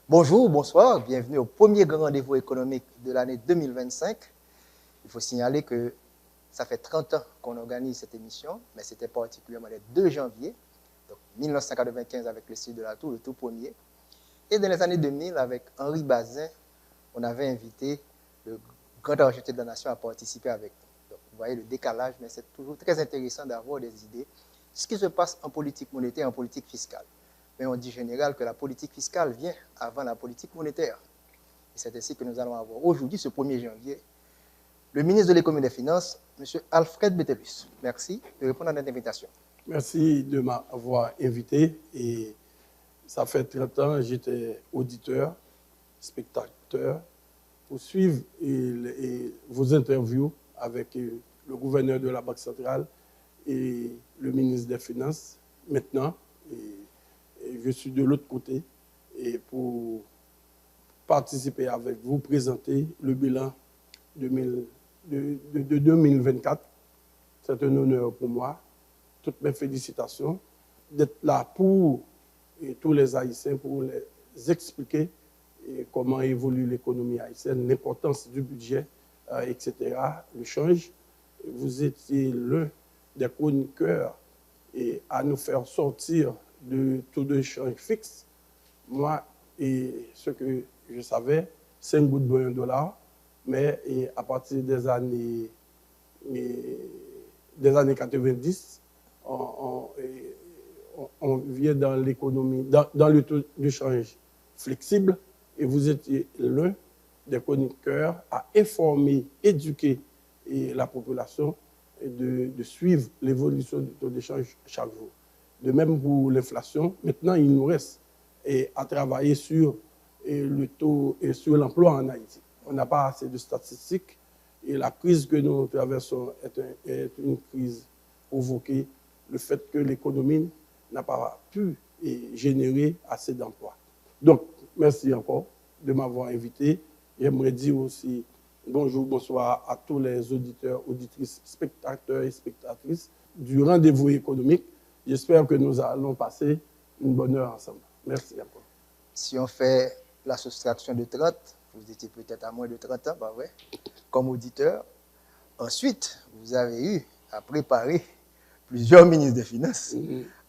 Bonjour, bonsoir, bienvenue au premier grand rendez-vous économique de l'année 2025. Il faut signaler que ça fait 30 ans qu'on organise cette émission, mais c'était particulièrement le 2 janvier, donc 1995 avec le Sud de la Tour, le tout premier. Et dans les années 2000, avec Henri Bazin, on avait invité le grand architecte de la nation à participer avec nous. Donc, vous voyez le décalage, mais c'est toujours très intéressant d'avoir des idées. Ce qui se passe en politique monétaire et en politique fiscale. Mais on dit en général que la politique fiscale vient avant la politique monétaire. Et c'est ainsi que nous allons avoir aujourd'hui, ce 1er janvier, le ministre de l'Économie et des Finances, M. Alfred Bettelus. Merci de répondre à notre invitation. Merci de m'avoir invité. Et ça fait 30 ans, j'étais auditeur, spectateur, pour suivre vos interviews avec le gouverneur de la Banque centrale et le ministre des Finances. Maintenant, je suis de l'autre côté et pour participer avec vous, présenter le bilan de 2024. C'est un honneur pour moi. Toutes mes félicitations d'être là pour tous les Haïtiens, pour les expliquer comment évolue l'économie haïtienne, l'importance du budget, etc., le change. Vous étiez l'un des chroniqueurs à nous faire sortir de taux de change fixe. Moi, ce que je savais, 5 gouttes de $1, mais à partir des années 90, on vient dans l'économie, dans le taux de change flexible, et vous étiez l'un des chroniqueurs à informer, éduquer la population et de suivre l'évolution du taux de change chaque jour. De même pour l'inflation, maintenant il nous reste à travailler sur le taux et sur l'emploi en Haïti. On n'a pas assez de statistiques et la crise que nous traversons est une crise provoquée le fait que l'économie n'a pas pu générer assez d'emplois. Donc, merci encore de m'avoir invité. J'aimerais dire aussi bonjour, bonsoir à tous les auditeurs, auditrices, spectateurs et spectatrices du rendez-vous économique. J'espère que nous allons passer une bonne heure ensemble. Merci encore. Si on fait la soustraction de 30, vous étiez peut-être à moins de 30 ans, pas vrai, comme auditeur. Ensuite, vous avez eu à préparer plusieurs ministres des Finances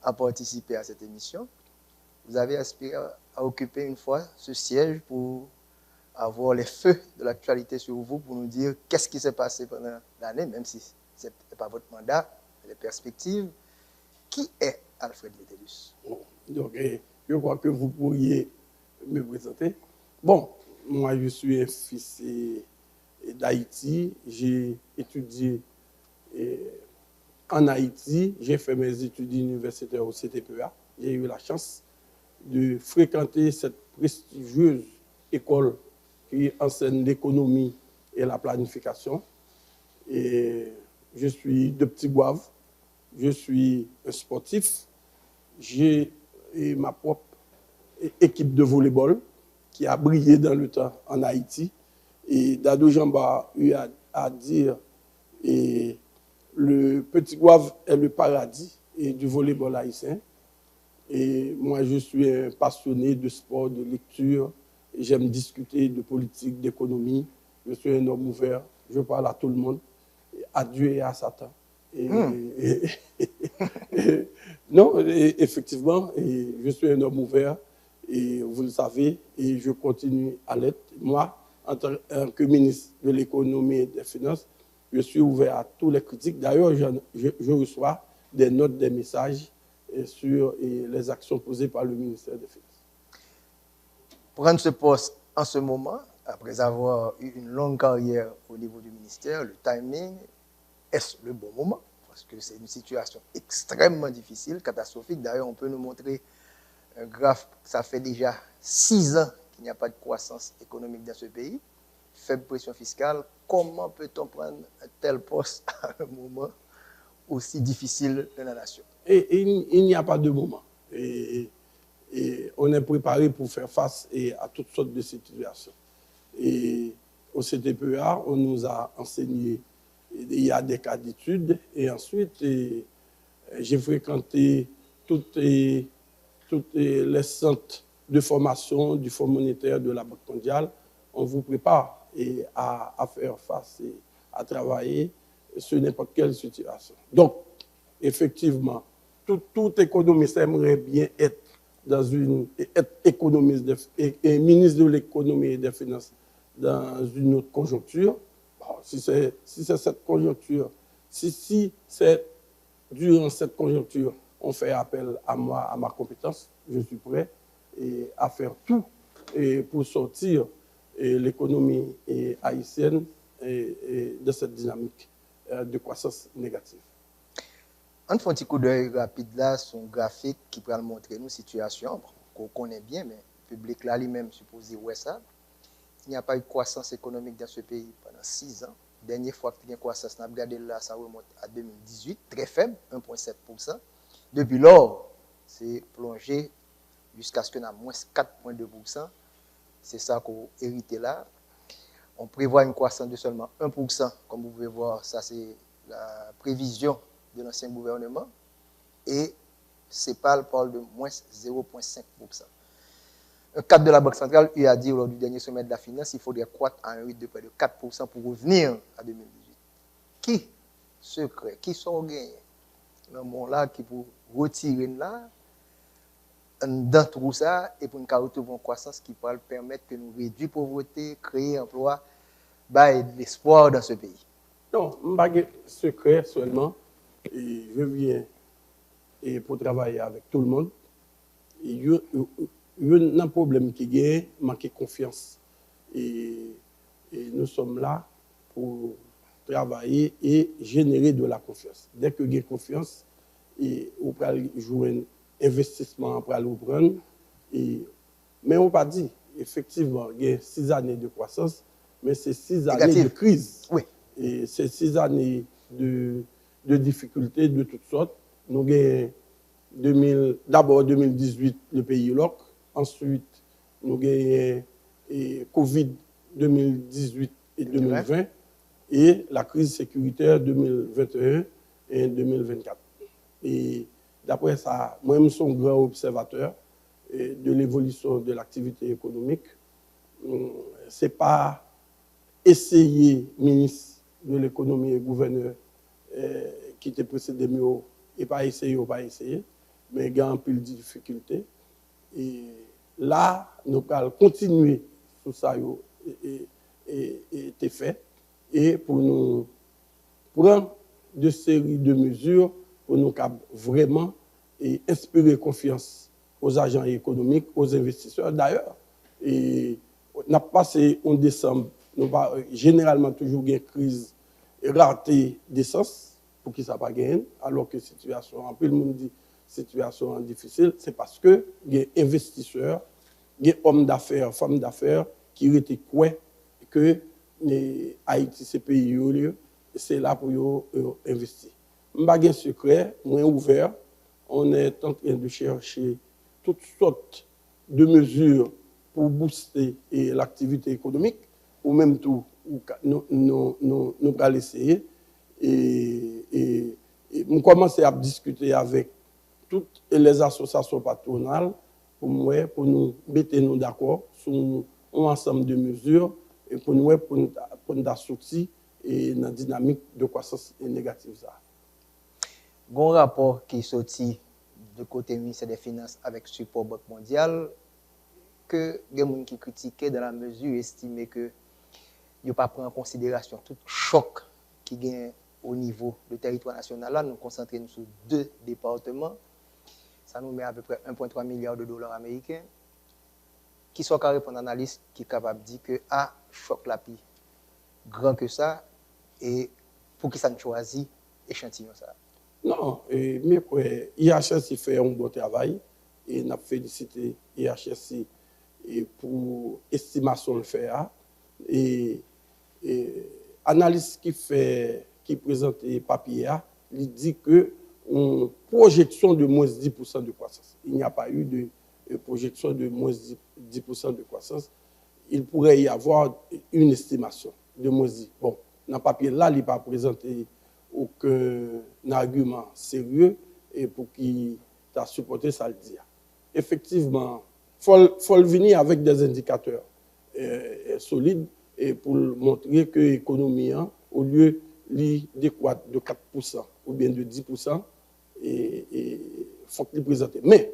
à participer à cette émission. Vous avez aspiré à occuper une fois ce siège pour avoir les feux de l'actualité sur vous, pour nous dire qu'est-ce qui s'est passé pendant l'année, même si ce n'est pas votre mandat, les perspectives. Qui est Alfred Bettelus? Donc, je crois que vous pourriez me présenter. Bon, moi, je suis un fils d'Haïti. J'ai étudié en Haïti. J'ai fait mes études universitaires au CTPEA. J'ai eu la chance de fréquenter cette prestigieuse école qui enseigne l'économie et la planification. Et je suis de Petit Goâve. Je suis un sportif. J'ai ma propre équipe de volleyball qui a brillé dans le temps en Haïti. Et Dado Jamba a eu à dire, et le Petit Goâve est le paradis du volleyball haïtien. Et moi, je suis un passionné de sport, de lecture. J'aime discuter de politique, d'économie. Je suis un homme ouvert. Je parle à tout le monde, à Dieu et à Satan. Non, effectivement, je suis un homme ouvert, et vous le savez, et je continue à l'être. Moi, en tant que ministre de l'Économie et des Finances, je suis ouvert à tous les critiques. D'ailleurs, je reçois des notes, des messages sur les actions posées par le ministère des Finances. Prendre ce poste en ce moment, après avoir eu une longue carrière au niveau du ministère, le timing, est-ce le bon moment? Parce que c'est une situation extrêmement difficile, catastrophique. D'ailleurs, on peut nous montrer un graphe, ça fait déjà 6 ans qu'il n'y a pas de croissance économique dans ce pays, faible pression fiscale. Comment peut-on prendre un tel poste à un moment aussi difficile de la nation? Et il n'y a pas de moment. Et on est préparé pour faire face à toutes sortes de situations. Et au CTPEA, on nous a enseigné, il y a des cas d'études, et ensuite, j'ai fréquenté toutes les centres de formation du Fonds monétaire de la Banque mondiale, on vous prépare à faire face et à travailler sur n'importe quelle situation. Donc, effectivement, tout économiste aimerait bien être économiste et ministre de l'économie et des finances dans une autre conjoncture. Bon, si c'est cette conjoncture, si c'est durant cette conjoncture, on fait appel à moi, à ma compétence, je suis prêt à faire tout pour sortir l'économie haïtienne de cette dynamique de croissance négative. On fait un petit coup d'œil rapide là, son graphique qui peut nous montrer nos situations qu'on connaît bien, mais le public là lui-même supposé ouais ça. Il n'y a pas eu de croissance économique dans ce pays pendant 6 ans. Dernière fois qu'il y a une croissance, on a regardé là, ça remonte à 2018, très faible, 1,7%. Depuis lors, c'est plongé jusqu'à ce qu'on a moins 4,2%. C'est ça qu'on hérité là. On prévoit une croissance de seulement 1%. Comme vous pouvez voir, ça c'est la prévision de l'ancien gouvernement. Et CEPAL parle de moins 0,5%. Un cadre de la Banque centrale lui a dit lors du dernier sommet de la finance qu'il faudrait croître à un rythme de près de 4% pour revenir à 2018. Qui secret, qui sont gagnés dans le monde là qui pour retirer là dans tout ça et pour nous retrouver une croissance qui peut permettre que nous réduire la pauvreté, créer emploi, et de l'espoir dans ce pays. Non, je n'ai pas de secret seulement. Et je viens pour travailler avec tout le monde. Il y a un problème qui est manquer confiance. Et nous sommes là pour travailler et générer de la confiance. Dès que vous avez confiance, vous pouvez jouer un investissement pour le prendre. Mais on ne pas dit, effectivement, il y a 6 années de croissance, mais c'est 6 années de crise. Oui. Et c'est 6 années de difficultés de toutes sortes. Nous avons d'abord 2018, le pays loc. Ensuite, nous avons Covid 2018 et 2020 et la crise sécuritaire 2021 et 2024. Et d'après ça, moi-même, je suis un grand observateur de l'évolution de l'activité économique. Ce n'est pas essayer, ministre de l'économie et gouverneur, qui était précédé mieux, et pas essayer ou pas essayer, mais il y a un peu de difficulté. Et là, nous allons continuer sur ça et fait, et pour nous prendre de séries de mesures pour nous vraiment inspirer confiance aux agents économiques, aux investisseurs. D'ailleurs, on a passé en décembre, nous avons généralement toujours une crise rareté d'essence pour qu'ils ne soient pas gagnés, alors que situation, un peu le monde dit situation difficile, c'est parce que il y a des investisseurs, il y a des hommes d'affaires, femmes d'affaires qui étaient quoi que Haïti, c'est pays c'est là pour investir. Je n'ai pas de secret, moins ouvert, on est en train de chercher toutes sortes de mesures pour booster l'activité économique, ou même tout, nous allons essayer. Et nous commençons à discuter avec toutes les associations patronales pour nous mettre d'accord sur un ensemble de mesures et pour nous sortir dans la dynamique de croissance négative. Un rapport qui est sorti de côté du ministère des Finances avec support Banque mondiale, que les gens qui critiquaient dans la mesure estimaient que il ne pas prendre en considération tout choc qui gagne au niveau du territoire national. Là, nous concentrons sur 2 départements. Ça nous met à peu près 1,3 milliard de dollars américains. Qui sont carrés pour l'analyse qui est capable de dire que choc la plus grand que ça et pour qui ça nous choisit échantillon ça. Non, mais IHS fait un bon travail et nous félicité IHS pour l'estimation de le faire. Et analyse qui présente les papiers, il dit que une projection de moins 10% de croissance. Il n'y a pas eu de projection de moins 10% de croissance. Il pourrait y avoir une estimation de moins 10%. Bon, dans le papier là, il n'a pas présenté aucun argument sérieux et pour qui t'a supporté ça le dire. Effectivement, faut venir avec des indicateurs solides et pour montrer que l'économie, au lieu de décroître de 4% ou bien de 10%, il faut qu'il présente. Mais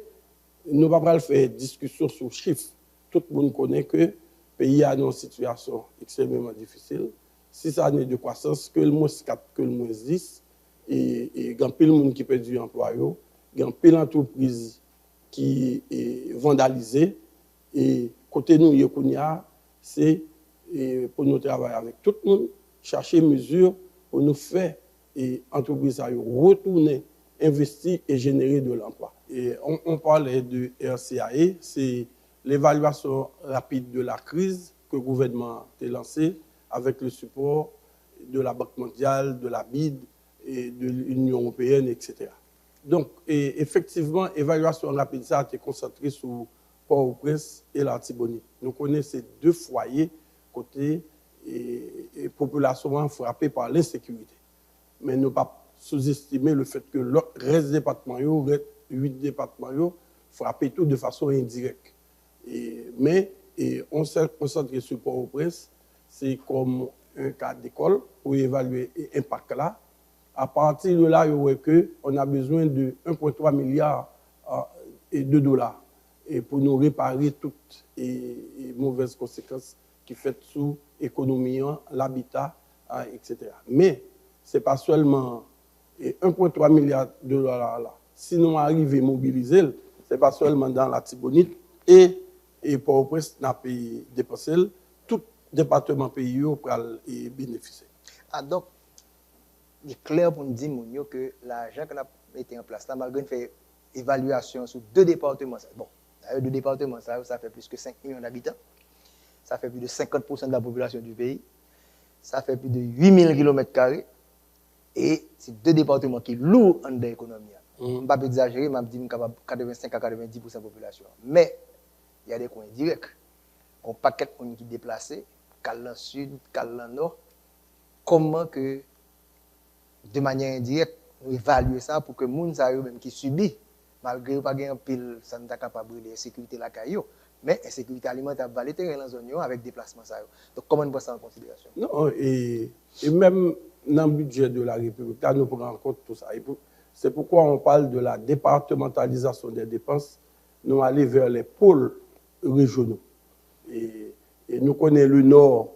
nous ne pouvons pas faire discussion sur chiffres. Tout le monde connaît que le pays est dans une situation extrêmement difficile. 6 années de croissance, que le moins 4, que le moins 10, et il y a plein de monde qui perd du emploi, il y a plein d'entreprises qui est vandalisée. Et côté nous, c'est pour nous travailler avec tout le monde, chercher mesures pour nous faire et entreprises à retourner, investir et générer de l'emploi. Et on parlait de RCAE, c'est l'évaluation rapide de la crise que le gouvernement a lancée avec le support de la Banque mondiale, de la BID et de l'Union européenne, etc. Donc, effectivement, l'évaluation rapide, ça a été concentrée sur Port-au-Prince et l'Artibonite. Nous connaissons ces deux foyers côté et population frappée par l'insécurité. Mais ne pas sous-estimer le fait que le reste des départements, 8 départements, frappés tout de façon indirecte. Mais on s'est concentré sur Port-au-Prince, c'est comme un cas d'école pour évaluer l'impact là. À partir de là, on a besoin de 1,3 milliard de dollars et pour nous réparer toutes les mauvaises conséquences qui fait sur l'économie, l'habitat, etc. Mais ce n'est pas seulement 1,3 milliard de dollars là. Si nous arrivons à mobiliser, ce n'est pas seulement dans la Tibonite et Port-au-Prince n'a pas dépensé, tout département pays pour bénéficier. Ah, donc, il est clair pour nous dire que l'argent qu'on a été en place là, malgré fait évaluation sur 2 départements, bon, d'ailleurs 2 départements, ça fait plus que 5 millions d'habitants, ça fait plus de 50% de la population du pays, ça fait plus de 8000 km², et c'est 2 départements qui louent en l'économie. Je ne vais pas exagérer, je dis 85 à 90% de la population. Mais il y a des coins directs. On pas paquet de gens qui déplacés, cal dans le sud, cal dans le nord. Comment que, de manière indirecte, on évalue ça pour que les gens même qui subissent, malgré pas un pile, ça n'est pas capable de sécurité la caillou, mais la sécurité alimentaire va aller dans la zone avec déplacement. Donc, comment on prend ça en considération? Non, et même dans le budget de la République, là, nous prenons en compte tout ça. C'est pourquoi on parle de la départementalisation des dépenses. Nous allons vers les pôles régionaux. Et nous connaissons le nord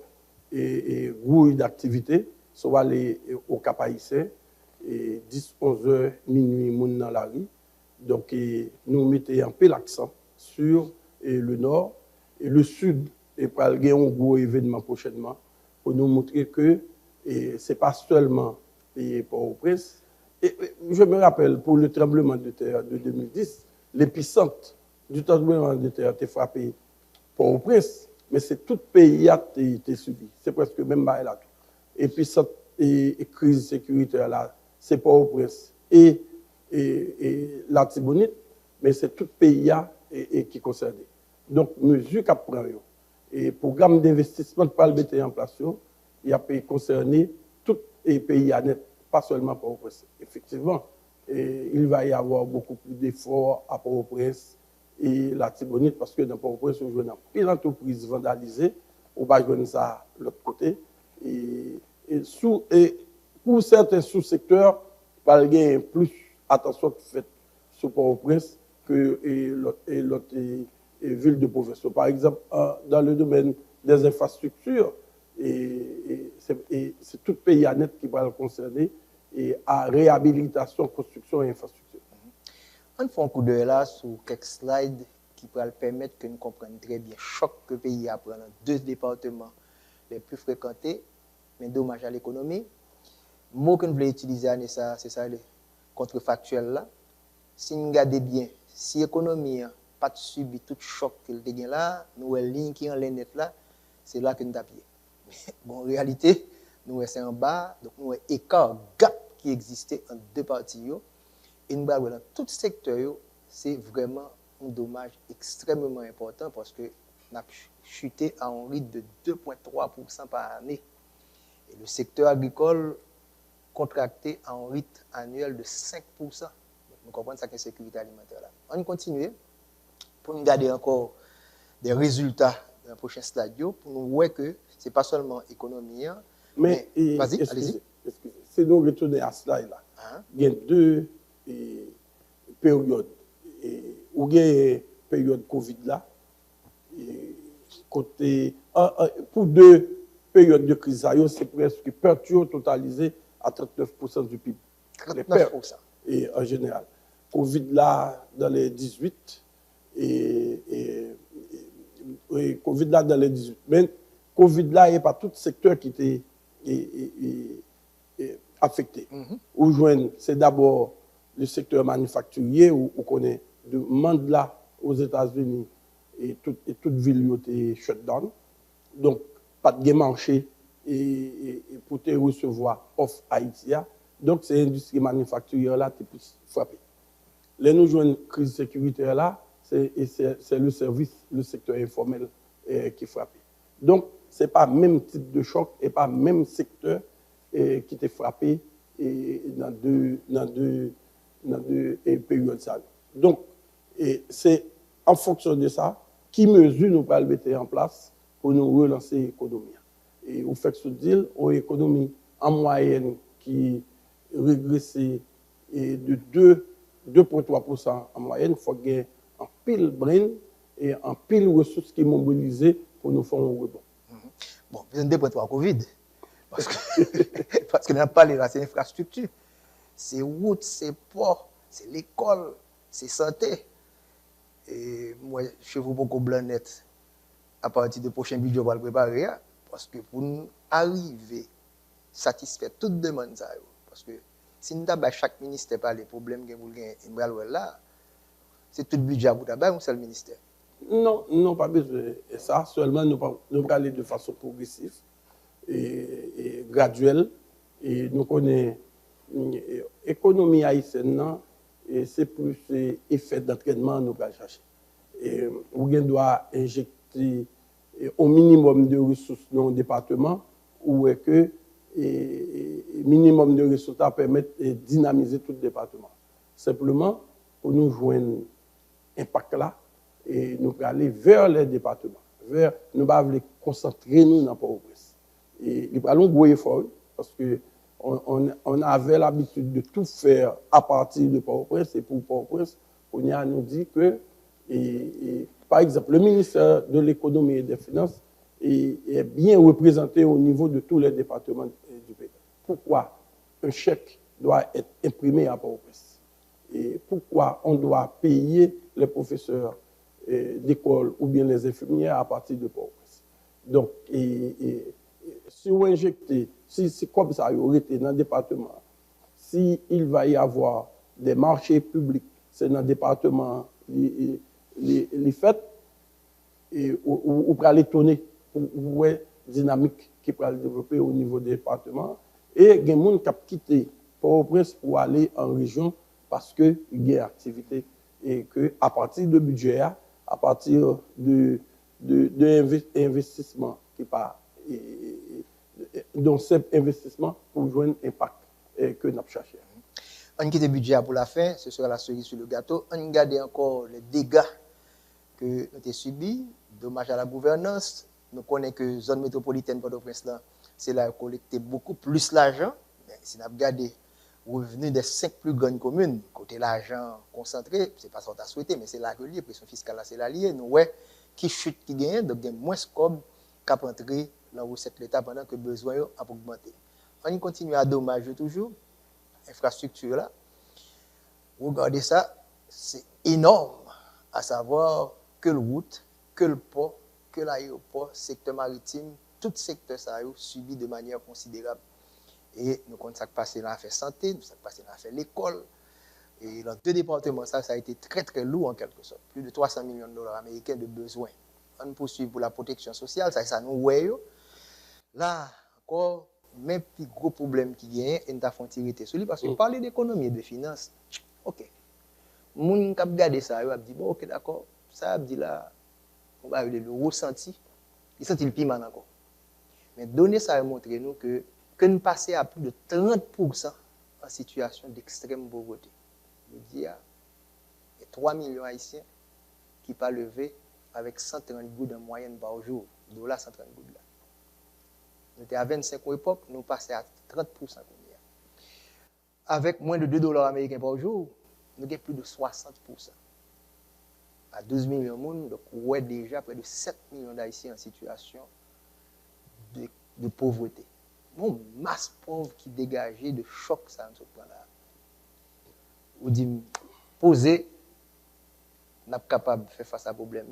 et grouille d'activité, soit aller au Cap-Haïtien, et 10-11 heures, minuit, moun dans la rue. Donc, nous mettons un peu l'accent sur le nord et le sud. Et pour aller un gros événement prochainement, pour nous montrer que ce n'est pas seulement Port-au-Prince. Je me rappelle, pour le tremblement de terre de 2010, l'épicentre du tremblement de terre a été frappé Port-au-Prince, mais c'est tout le pays qui a été subi. C'est presque même là. Et puis cette crise sécuritaire là, c'est Port-au-Prince et la Tibonite, mais c'est tout le pays qui est concerné. Donc, mesure qu'a pris et programme d'investissement pour le mettre en place, il a concerné tous les pays à net, pas seulement Port-au-Prince. Effectivement, il va y avoir beaucoup plus d'efforts à Port-au-Prince et la Tibonite, parce que dans Port-au-Prince, on a plein d'entreprises vandalisées, on va jouer ça de l'autre côté. Et pour certains sous-secteurs, il y a plus attention faite sur Port-au-Prince que l'autre ville de province. Par exemple, dans le domaine des infrastructures, c'est tout pays à net qui va le concerner, et à réhabilitation, construction et infrastructure. On fait un coup d'œil là sur quelques slides qui pourraient permettre que nous comprenions très bien le choc que le pays a pris dans 2 départements les plus fréquentés, mais dommage à l'économie. Le mot que nous voulons utiliser, c'est ça, le contrefactuel là. Si nous regardons bien, si l'économie n'a pas subi tout choc qu'elle a là, nous avons une ligne qui est en ligne là, c'est là que nous avons. Bon, en réalité, nous sommes en bas, donc nous avons un écart, gap qui existait entre 2 parties. Et nous avons dans tout secteur, c'est vraiment un dommage extrêmement important parce que nous avons chuté à un rythme de 2,3% par année. Et le secteur agricole contracté à un rythme annuel de 5%. Donc, nous comprenons ça que la sécurité alimentaire là. On continue pour nous garder encore des résultats dans le prochain stade pour nous voir que ce n'est pas seulement économie. Mais vas-y, allez-y. C'est nous retourner à cela là. Hein? Il y a deux périodes. Ou il y a une période Covid là. Côté, pour deux périodes de crise, c'est presque perture totalisée à 39% du PIB. 39%. Et en général. Covid là dans les 18 et Covid là dans les 18. Mais Covid là, il n'y a pas tout secteur qui était affecté. Ou c'est d'abord le secteur manufacturier où on connaît de monde là aux États-Unis et toute ville était shut down. Donc, pas de marché et pour te recevoir off Haïti. Donc, c'est l'industrie manufacturière là qui est frappée. Là, nous jouons une crise sécuritaire là, c'est le service, le secteur informel qui est frappé. Donc, ce n'est pas le même type de choc et pas le même secteur qui était frappé dans deux périodes. Donc, c'est en fonction de ça, qui mesure nous allons mettre en place pour nous relancer l'économie. Et au fait ce deal, une économie en moyenne qui régressait de 2,3% en moyenne, il faut gagner un pile brain et un pile ressources qui sont mobilisées pour nous faire un rebond. Bon, vous êtes 2,3 Covid. Parce que nous avons parlé là, c'est l'infrastructure. C'est route, c'est port, c'est l'école, c'est santé. Et moi, je vous beaucoup blanc net à partir du prochain budget, on va le préparer. Parce que pour nous arriver à satisfaire toute demande, parce que si nous avons chaque ministère par les problèmes que vous avez là, c'est tout le budget à vous d'abord, un seul ministère. Non, pas besoin de ça. Seulement, nous allons aller de façon progressive et graduelle. Et nous connaissons l'économie haïtienne, et c'est plus effet d'entraînement nous allons chercher. Et on doit injecter au minimum de ressources dans le département, où est que minimum de résultats permettent de dynamiser tout le département. Simplement, pour nous joindre impact là, et nous aller vers les départements, nous allons concentrer nous dans Port-au-Prince. Et nous allons gros effort parce que on avait l'habitude de tout faire à partir de Port-au-Prince et pour Port-au-Prince, on a nous dit que, par exemple, le ministère de l'économie et des finances est bien représenté au niveau de tous les départements du pays. Pourquoi un chèque doit être imprimé à Port-au-Prince? Et pourquoi on doit payer les professeurs d'école ou bien les infirmières à partir de Port-au-Prince? Donc, si on injecte, si comme ça, il aurait été dans le département, s'il va y avoir des marchés publics, c'est dans le département les fêtes, ou pour aller tourner, pour voir dynamique qui peut développer au niveau des départements. Et il y a des gens qui ont quitté Port-au-Prince pour aller en région parce qu'il y a activité et qu'à partir de budget, à partir de investissement qui pas donc cet investissement pour joindre l'impact que nous cherchons. On quitte le budget pour la fin, ce sera la cerise sur le gâteau. On regarde encore les dégâts que nous avons subis, dommages à la gouvernance. Nous connaissons que la zone métropolitaine Port-au-Prince, c'est là qu'on collecte beaucoup plus l'argent. Si nous regardons les revenus des 5 plus grandes communes, côté l'argent concentré, ce n'est pas ça qu'on a souhaité, mais c'est là que lié, pression fiscale, c'est là lié. Nous voyons qui chute, qui gagne, donc il y a moins de cob qu'à entrer dans la recette de l'État pendant que le besoin a augmenté. On continue à dommager toujours l'infrastructure là. Regardez ça, c'est énorme, à savoir que le route, que le port, que l'aéroport, secteur maritime, tout secteur ça a subi de manière considérable. Et nous comptons ça passer dans l'affaire santé, nous ça passer dans l'affaire l'école. Et dans 2 départements, ça a été très très lourd en quelque sorte. Plus de 300 millions de dollars américains de besoins. On poursuit pour la protection sociale, ça nous voyons. Là, encore, même plus gros problème qui vient, et nous avons tiré sur lui parce que parler d'économie et de finances, ok. Les gens qui regardent ça, ils disent, bon, ok, d'accord, ça a dit là, on va le ressenti, ils sentent le piment encore. Mais donner ça a montré nous que nous passons à plus de 30% en situation d'extrême pauvreté. Je dis, il y a 3 millions d'Haïtiens qui ne peuvent pas lever avec 130 gouttes en moyenne par jour. Dollars 130 gouttes là. Nous étions à 25 à l'époque, nous passons à 30%. Avec moins de 2 dollars américains par jour, nous avons plus de 60%. À 12 millions de monde, donc ouais déjà près de 7 millions d'Haïtiens en situation de pauvreté. Bon, masse pauvre qui dégageait de choc, ça, nous prend là. Ou dit, poser, n'a pas capable de faire face à ce problème,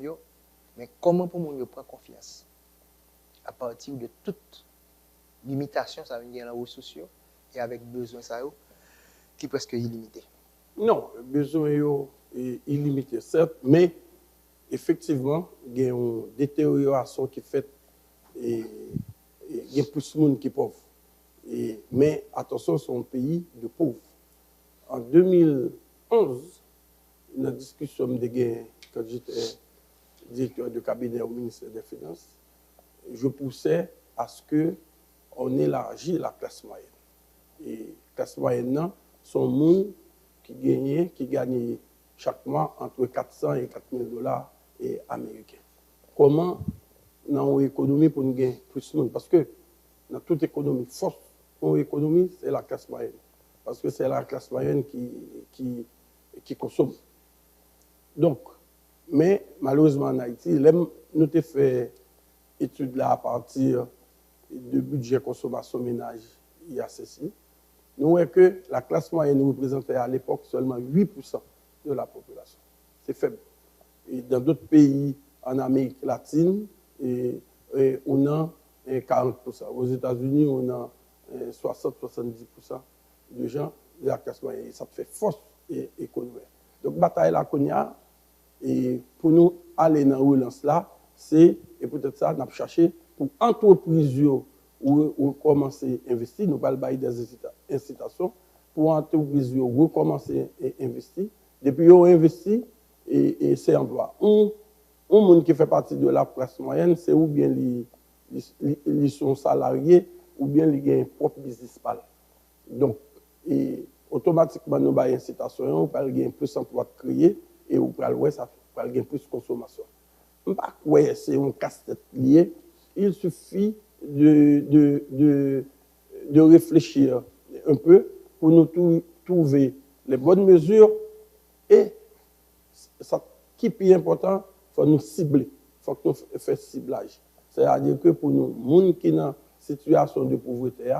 mais comment pour nous prendre confiance à partir de toute limitation, ça vient dans les ressources et avec besoin ça qui est presque illimité. Non, besoin est illimité, certes, mais effectivement, il y a une détérioration qui fait et il y a plus de monde qui est pauvre. Mais attention, c'est un pays de pauvres. En 2011, dans la discussion quand j'étais directeur de cabinet au ministère des Finances, je poussais à ce qu'on élargisse la classe moyenne. Et la classe moyenne, sont gens qui gagnent chaque mois entre 400 et 4000 dollars américains. Comment dans l'économie pour nous gagner plus de monde? Parce que dans toute économie forte, l'économie, c'est la classe moyenne. Parce que c'est la classe moyenne qui consomme. Donc, mais malheureusement en Haïti, nous avons fait étude là à partir du budget consommation ménage IACC. Nous voyons que la classe moyenne représentait à l'époque seulement 8% de la population. C'est faible. Et dans d'autres pays en Amérique latine, on a 40%. Aux États-Unis, on a 60-70% de gens de la classe moyenne. Et ça fait force économique. Donc, bataille la Konya, et pour nous aller dans la relance là, c'est, et peut-être ça, nous avons cherché pour entreprises ou commencer à investir, nous allons bailler des incitations pour entreprises recommencer à investir. Depuis qu'ils ont investi, et c'est emploi. Un monde qui fait partie de la classe moyenne, c'est ou bien ils sont salariés, ou bien ils ont un propre business. Donc, automatiquement, nous avons incitation, nous allons gagner plus d'emplois créés, et nous allons gagner plus de consommation. C'est un casse-tête lié. Il suffit de réfléchir un peu pour nous trouver les bonnes mesures et ce qui est plus important, il faut nous cibler, il faut que nous fassions ciblage. C'est-à-dire que pour nous, les gens qui sont en situation de pauvreté,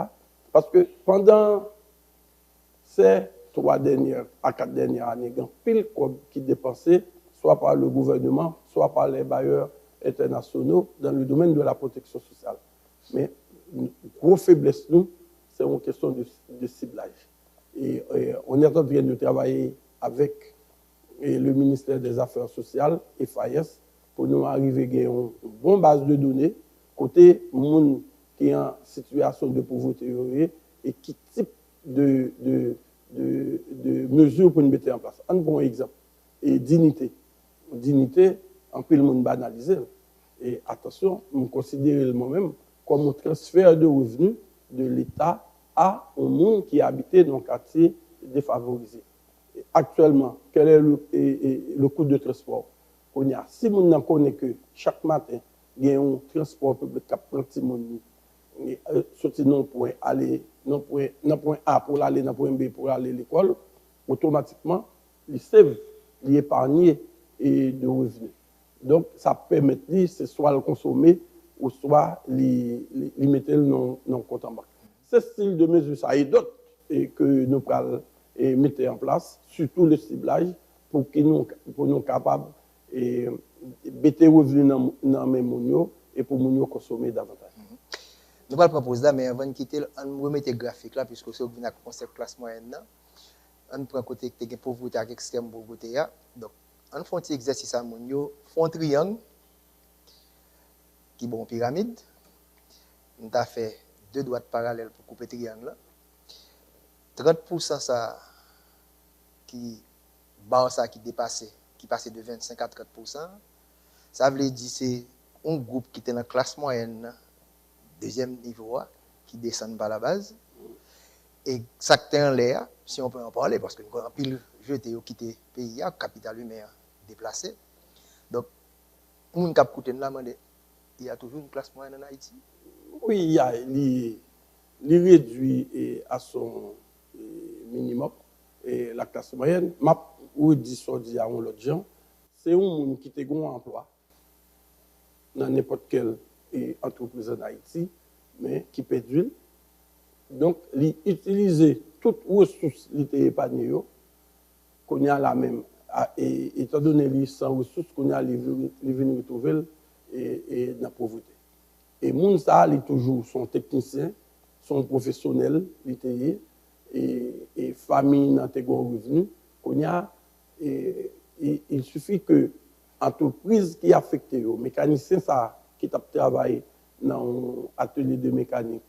parce que pendant ces 3 à 4 dernières années, il y a pile qui dépensé, soit par le gouvernement, soit par les bailleurs internationaux dans le domaine de la protection sociale. Mais une grosse faiblesse, nous, c'est une question de ciblage. Et on est en train de travailler avec le ministère des Affaires sociales et FAES pour nous arriver à une bonne base de données côté monde qui est en situation de pauvreté et qui type de mesures pour nous mettre en place. Un bon exemple, et dignité. Dignité, en plus le monde banalisé. Et attention, je considère moi-même comme un transfert de revenus de l'État à un monde qui habitait dans un quartier défavorisé. Et actuellement, quel est le coût de transport? Si on connaît que chaque matin, il y a un transport public qui prend sortir dans point aller dans point A pour aller dans point B pour aller à l'école, automatiquement, les save, les épargner et de revenus. Donc, ça permet de soit le consommer ou soit les mettre dans le compte en banque. Ce style de mesure, ça et d'autres que nous allons mettre en place, surtout le ciblage, pour nous capables de mettre les revenus dans les mains et pour nous consommer davantage. Nous allons proposer ça, mais avant de quitter, on va mettre le graphique là, puisque c'est un concept classe moyenne. On prend côté que la pauvreté avec extrême pauvreté. Donc, on fait un petit exercice à mon yo, font un triangle qui est bon pyramide. On a fait 2 droites parallèles pour couper le triangle. 30% ça qui dépassait, qui passait de 25 à 30%. Ça veut dire c'est un groupe qui était dans la classe moyenne, deuxième niveau, qui descend par la base. Et ça qui est en l'air, si on peut en parler, parce que nous avons pile jeté ou quitté le pays, capital humain déplacé. Donc, Moun kap koute là, il y a toujours une classe moyenne en Haïti. Oui, il réduit à son minimum et la classe moyenne. Ou dit ça dit à l'autre gens, c'est un monde qui a un emploi dans n'importe quelle entreprise en Haïti, mais qui perdure. Donc, utiliser toutes les ressources qui sont épargnées, qu'on y a la même, et étant donné les sans ressources, qu'on y a les venir retrouver et dans la pauvreté. Et moun ça, il toujours son technicien, son professionnel, et famille dans tes gros revenus, qu'on y a, il suffit que l'entreprise qui est affectée, le mécanicien ça, qui travaille dans l'atelier de mécanique,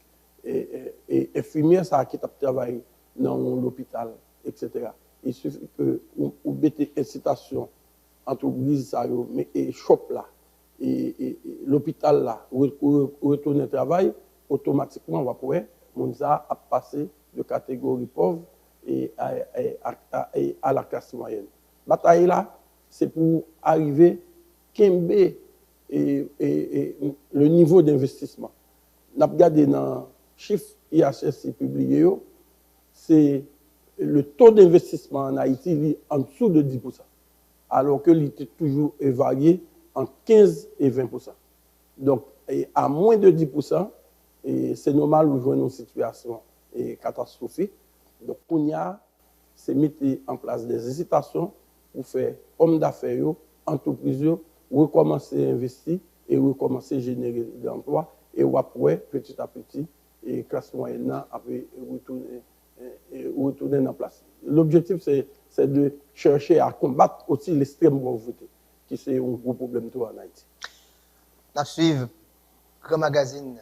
et infirmière ça, qui travaille dans l'hôpital, etc. Il suffit que vous mettez incitation, entreprise ça, et shop là, et l'hôpital là, retourner au travail, automatiquement, on va pouvoir, on a passé de catégorie pauvre et à la classe moyenne. Bataille là, c'est pour arriver à le niveau d'investissement. Nous avons regardé dans le chiffre IHS publié, c'est le taux d'investissement en Haïti est en dessous de 10%, alors que il était toujours varié entre 15 et 20%. Donc, à moins de 10%, c'est normal de jouer une situation catastrophique. Donc, on a mettre en place des incitations pour faire hommes d'affaires, entreprises, recommencer à investir et recommencer à générer de l'emploi. Et après, petit à petit, et classe moyenne après retourner en place. L'objectif, c'est de chercher à combattre aussi l'extrême pauvreté, qui c'est un gros problème en Haïti. Nous suivons le grand magazine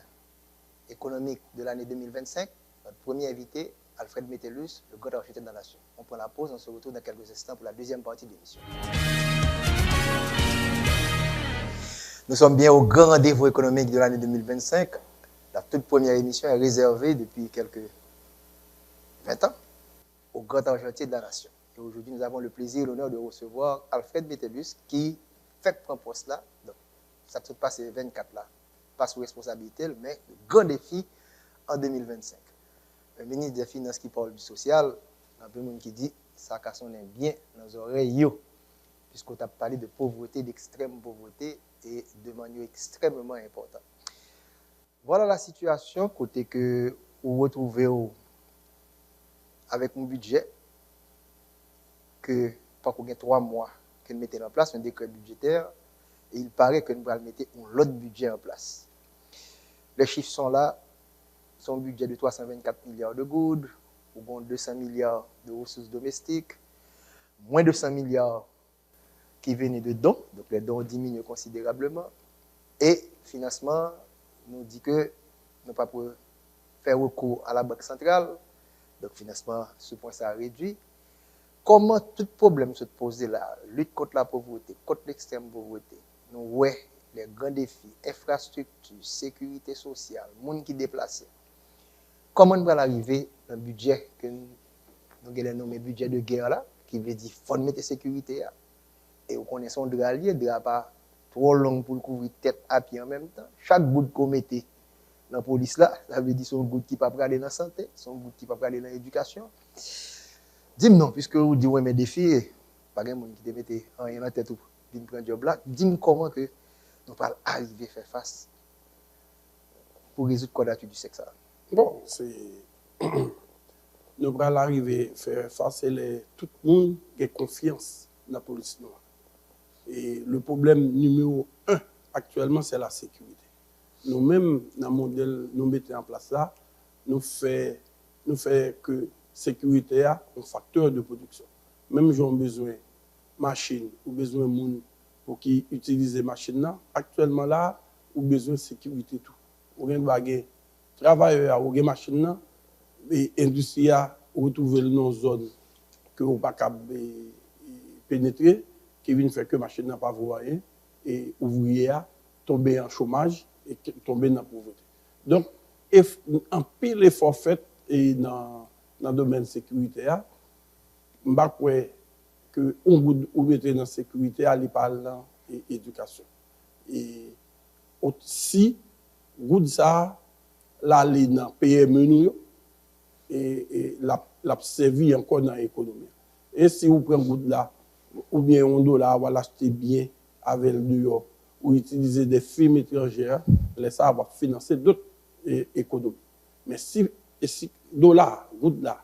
économique de l'année 2025. Notre premier invité, Alfred Metellus, le grand architecte de la nation. On prend la pause, on se retrouve dans quelques instants pour la deuxième partie de l'émission. Nous sommes bien au grand rendez-vous économique de l'année 2025. La toute première émission est réservée depuis quelques 20 ans au grand architecte de la nation. Et aujourd'hui, nous avons le plaisir et l'honneur de recevoir Alfred Metellus qui fait prendre poste là. Donc, ça ne passe 24 là. Pas sous responsabilité, mais le grand défi en 2025. Le ministre des Finances qui parle du social, il y a un peu de monde qui dit ça casse bien dans les oreilles, puisqu'on a parlé de pauvreté, d'extrême pauvreté et de manière extrêmement importante. Voilà la situation, côté que vous retrouvez avec un budget que, pas qu'on ait 3 mois que nous mettons en place, un décret budgétaire, et il paraît que nous allons mettre un autre budget en place. Les chiffres sont là. Son budget de 324 milliards de goudes, ou bon 200 milliards de ressources domestiques, moins de 100 milliards qui venaient de dons, donc les dons diminuent considérablement, et financement nous dit que nous ne pouvons pas faire recours à la Banque centrale, donc financement, ce point ça a réduit. Comment tout problème se pose là, lutte contre la pauvreté, contre l'extrême pauvreté, nous voyons les grands défis, infrastructure, sécurité sociale, monde qui déplace. Comment nous allons arriver à un budget que nous avons nommé budget de guerre là, qui veut dire qu'il faut mettre la sécurité là. Et nous connaissons le allié, de pas trop long pour couvrir tête à pied en même temps. Chaque goutte qu'on mettait dans la police là, ça veut dire son goutte qui ne peut pas aller dans la santé, son goutte qui ne peut pas aller dans l'éducation. Dis-moi non, puisque vous dites, oui, mes défis, pas de monde qui te mette rien dans la tête ou qui prend un job là. Dis-moi comment que nous allons arriver à faire face pour résoudre la quadrature du sexe. Bon, nous allons arriver à faire face à tout le monde qui a confiance dans la police noire. Et le problème numéro 1 actuellement, c'est la sécurité. Nous-mêmes, dans le modèle nous mettons en place là, nous faisons que la sécurité est un facteur de production. Même si on a besoin de machines ou besoin de monde pour qui utilisent les machines là, actuellement là, on a besoin de sécurité tout. On a besoin travailleurs ou des machines et industrie retrouver dans zone que on pas capable pénétrer qui vient faire que machine n'a pas voyer et ouvrier tomber en chômage et tomber dans la pauvreté. Donc en pile effort fait et dans le domaine sécuritaire, on va croire que on mettre dans sécurité aller par l'éducation. Et aussi, goud ça, l'aller dans PME nous, et la servi encore dans l'économie. Et si vous prenez goud là, ou bien $1, vous l'acheter bien avec le dehors, ou utiliser des firmes étrangères, ça va financer d'autres économies. Mais si dollar, goud là,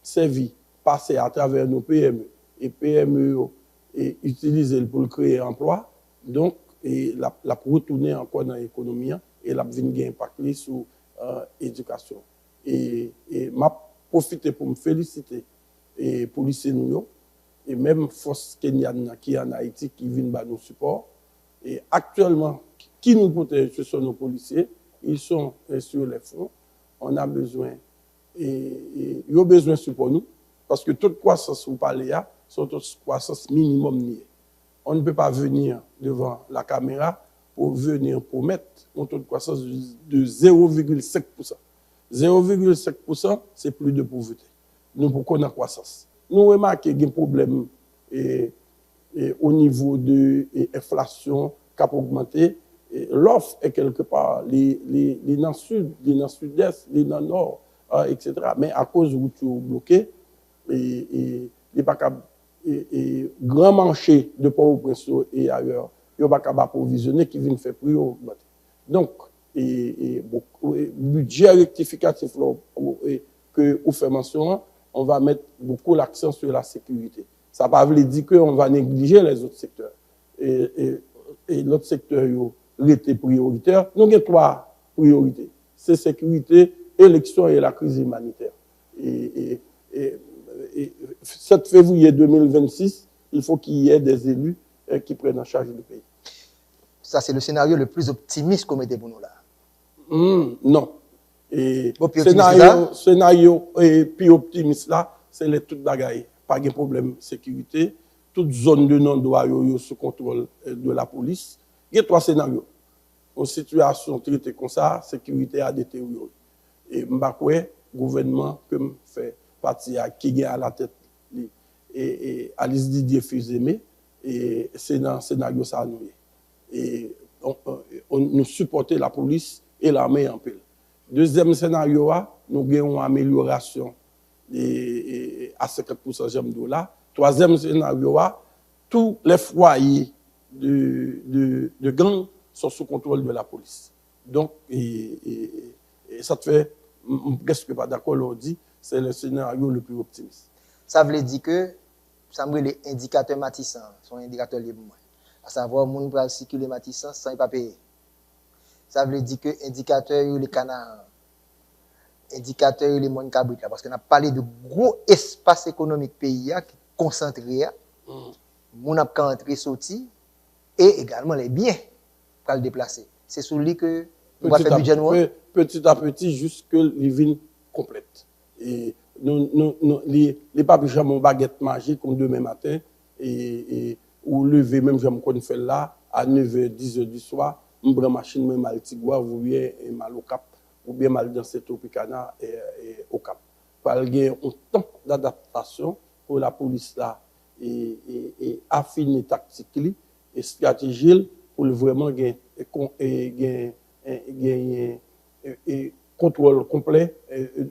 servi, passer à travers nos PME, et PME et utiliser pour créer emploi, donc et la retourner encore dans l'économie et la venir impacter sur l'éducation. Et m'a profité pour me féliciter et policiers nous et même force kenyane qui est en Haïti qui viennent nous support. Et actuellement, qui nous protège, ce sont nos policiers. Ils sont sur les fronts. On a besoin et ils ont besoin de support nous parce que toute croissance vous parlez là, sont toute croissance minimum liée. On ne peut pas venir devant la caméra pour venir promettre un taux de croissance de 0,5%. 0,5%, c'est plus de pauvreté. Nous, pourquoi on a croissance? Nous remarquons qu'il y a un problème au niveau de l'inflation qui a augmenté. L'offre est quelque part, les dans le sud, les dans le sud-est, les dans le nord, etc. Mais à cause où tout est bloqué, il n'y a pas grand marché de Port-au-Prince et ailleurs, il n'y a pas qu'à approvisionner qui vient faire plus augmenter. Donc, le budget rectificatif que vous faites mention, on va mettre beaucoup l'accent sur la sécurité. Ça ne veut pas dire qu'on va négliger les autres secteurs. Et l'autre secteur était prioritaire. Nous avons 3 priorités. C'est sécurité, élection et la crise humanitaire. Et 7 février 2026, il faut qu'il y ait des élus qui prennent en charge le pays. Ça, c'est le scénario le plus optimiste qu'on mettez pour nous là. Non. Et bon, scénario et puis optimiste là, c'est les toutes bagailles. Pas de problème de sécurité. Toute zone de non-droit sous contrôle de la police. Il y a 3 scénarios. En situation traitée comme ça, sécurité a détérioré. Et le gouvernement que fait partie qui est à la tête et Alice Didier Fils-Aimé, et c'est dans le scénario ça nous. Et nous supportons la police et l'armée en pile. Deuxième scénario, nous avons une amélioration à 50% j'aime $. Troisième scénario, tous les foyers de gangs sont sous contrôle de la police. Donc, ça te fait, qu'est-ce que pas d'accord, on dit, c'est le scénario le plus optimiste. Ça veut dire que, ça me les indicateurs matissants, sont indicateurs libres. À savoir, les gens peuvent circuler matissant sans pas payer. Ça veut dire que indicateurs les canards, indicateurs les monde cabrit parce qu'on a parlé de gros espace économique pays qui est concentré, mon a entrer sorti et également les biens pour le déplacer. C'est sur lui que on va faire budget noir. Petit à petit jusque les villes complètes. Et les papes jamais baguette magique comme demain matin et ou lever même j'aime qu'on fait là à 9h 10h du soir, on prend machine même mal tigua ou bien mal au Cap ou bien mal dans cette Tropicana et au Cap. Parce qu'il y a un temps d'adaptation pour la police là et affiner tactique et stratégie pour vraiment gagner contrôle complet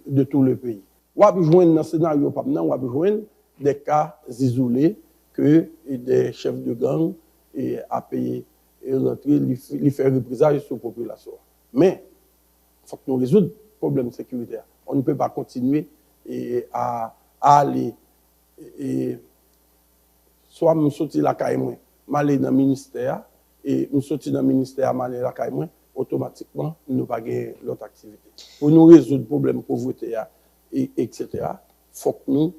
de tout le pays. On a besoin dans ce scénario, on a besoin des cas isolés que des chefs de gang à payer et rentrer, lui faire représailles sur la population. Mais il faut que nous résoudre le problème sécuritaire. On ne peut pas continuer à aller soit me sortir la caille moi, m'aller dans le ministère et me sortir dans le ministère m'aller la caille moi, automatiquement nous pas gagner l'autre activité. Pour nous résoudre le problème de pauvreté etc. Il faut que nous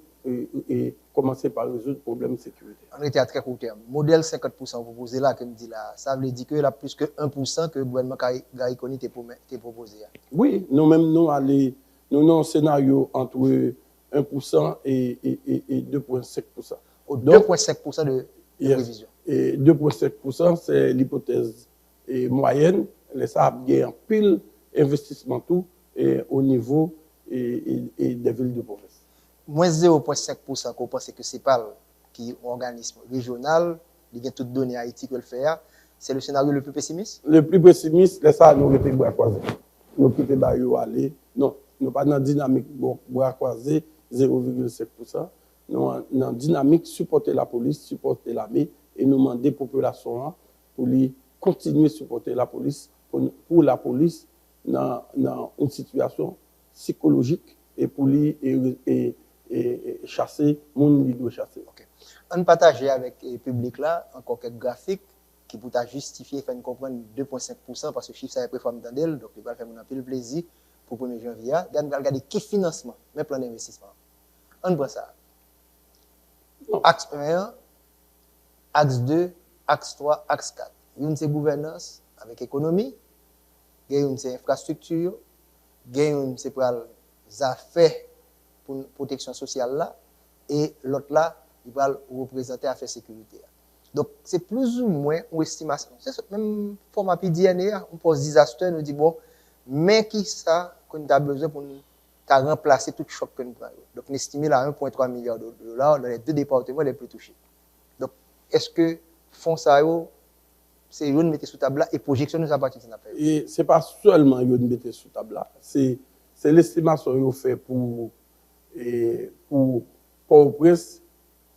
commencer par résoudre le problème de sécurité. On était à très court terme. Modèle 50% proposé là, comme dit là, ça veut dire que là plus que 1% que le gouvernement Gaïkoni t'a proposé. Oui, nous-mêmes nous avons un scénario entre 1% et 2,5%. 2,5% de prévision. Et 2,5%, c'est l'hypothèse moyenne. Ça a gagné un pile investissement tout au niveau des villes de province. Moins 0,5% qu'on pense que c'est pas qui organisme régional, il y a toutes données Haïti que le fait, C'est le scénario le plus pessimiste? Le plus pessimiste, c'est ça, nous étions bras croisés. Nous quittons Bayo aller. Non, nous pas dans la dynamique bras croisés, 0,5%. Nous dans la dynamique supporter la police, supporter l'armée et nous demander aux populations pour continuer à supporter la police, pour la police dans une situation psychologique et pour et chasser les gens qui doivent chasser. Okay. On partage avec le public là encore quelques graphiques qui pour justifier, faire comprendre 2,5% parce que le chiffre ça est préforme dans d'elle, donc il va faire un peu le plaisir pour 1er janvier. On va regarder quel financement, mais plan d'investissement. On prend ça. Axe 1, axe 2, axe 3, axe 4. Une c'est gouvernance avec économie, une c'est infrastructure, une c'est pour les affaires pour protection sociale là, et l'autre là, il va représenter affaires sécurité. Donc, c'est plus ou moins une estimation. C'est ce même format PDNA, on pose disaster, nous dit bon, mais qui ça qu'on a besoin pour remplacer tout choc que nous prenons. Donc, on estime à 1,3 milliard de dollars dans les 2 départements les plus touchés. Donc, est-ce que fonds ça c'est une mettre sous table là et projection nous a parti de cette et c'est pas seulement une mettre sous table là, c'est l'estimation qu'on fait pour Port-au-Prince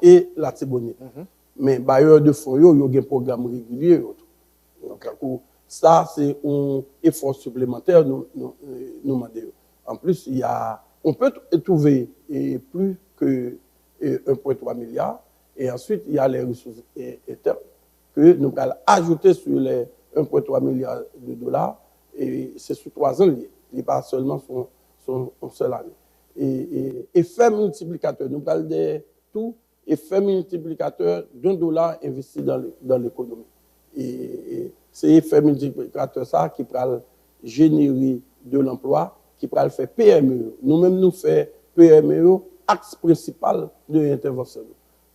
et la Tibonite. Mais bailleurs de fonds, il y a un programme régulier. Donc, ça, c'est un effort supplémentaire nous demandons. En plus, on peut trouver plus que 1,3 milliard. Et ensuite, il y a les ressources internes que nous allons ajouter sur les 1,3 milliard de dollars. Et c'est sur 3 ans, il n'est pas seulement son seul année. Et fait multiplicateur, nous parlons de tout. Effet multiplicateur $1 investi dans l'économie. Et c'est l'effet multiplicateur ça qui va générer de l'emploi, qui va faire PME. Nous-mêmes, nous faisons PME axe principal de l'intervention.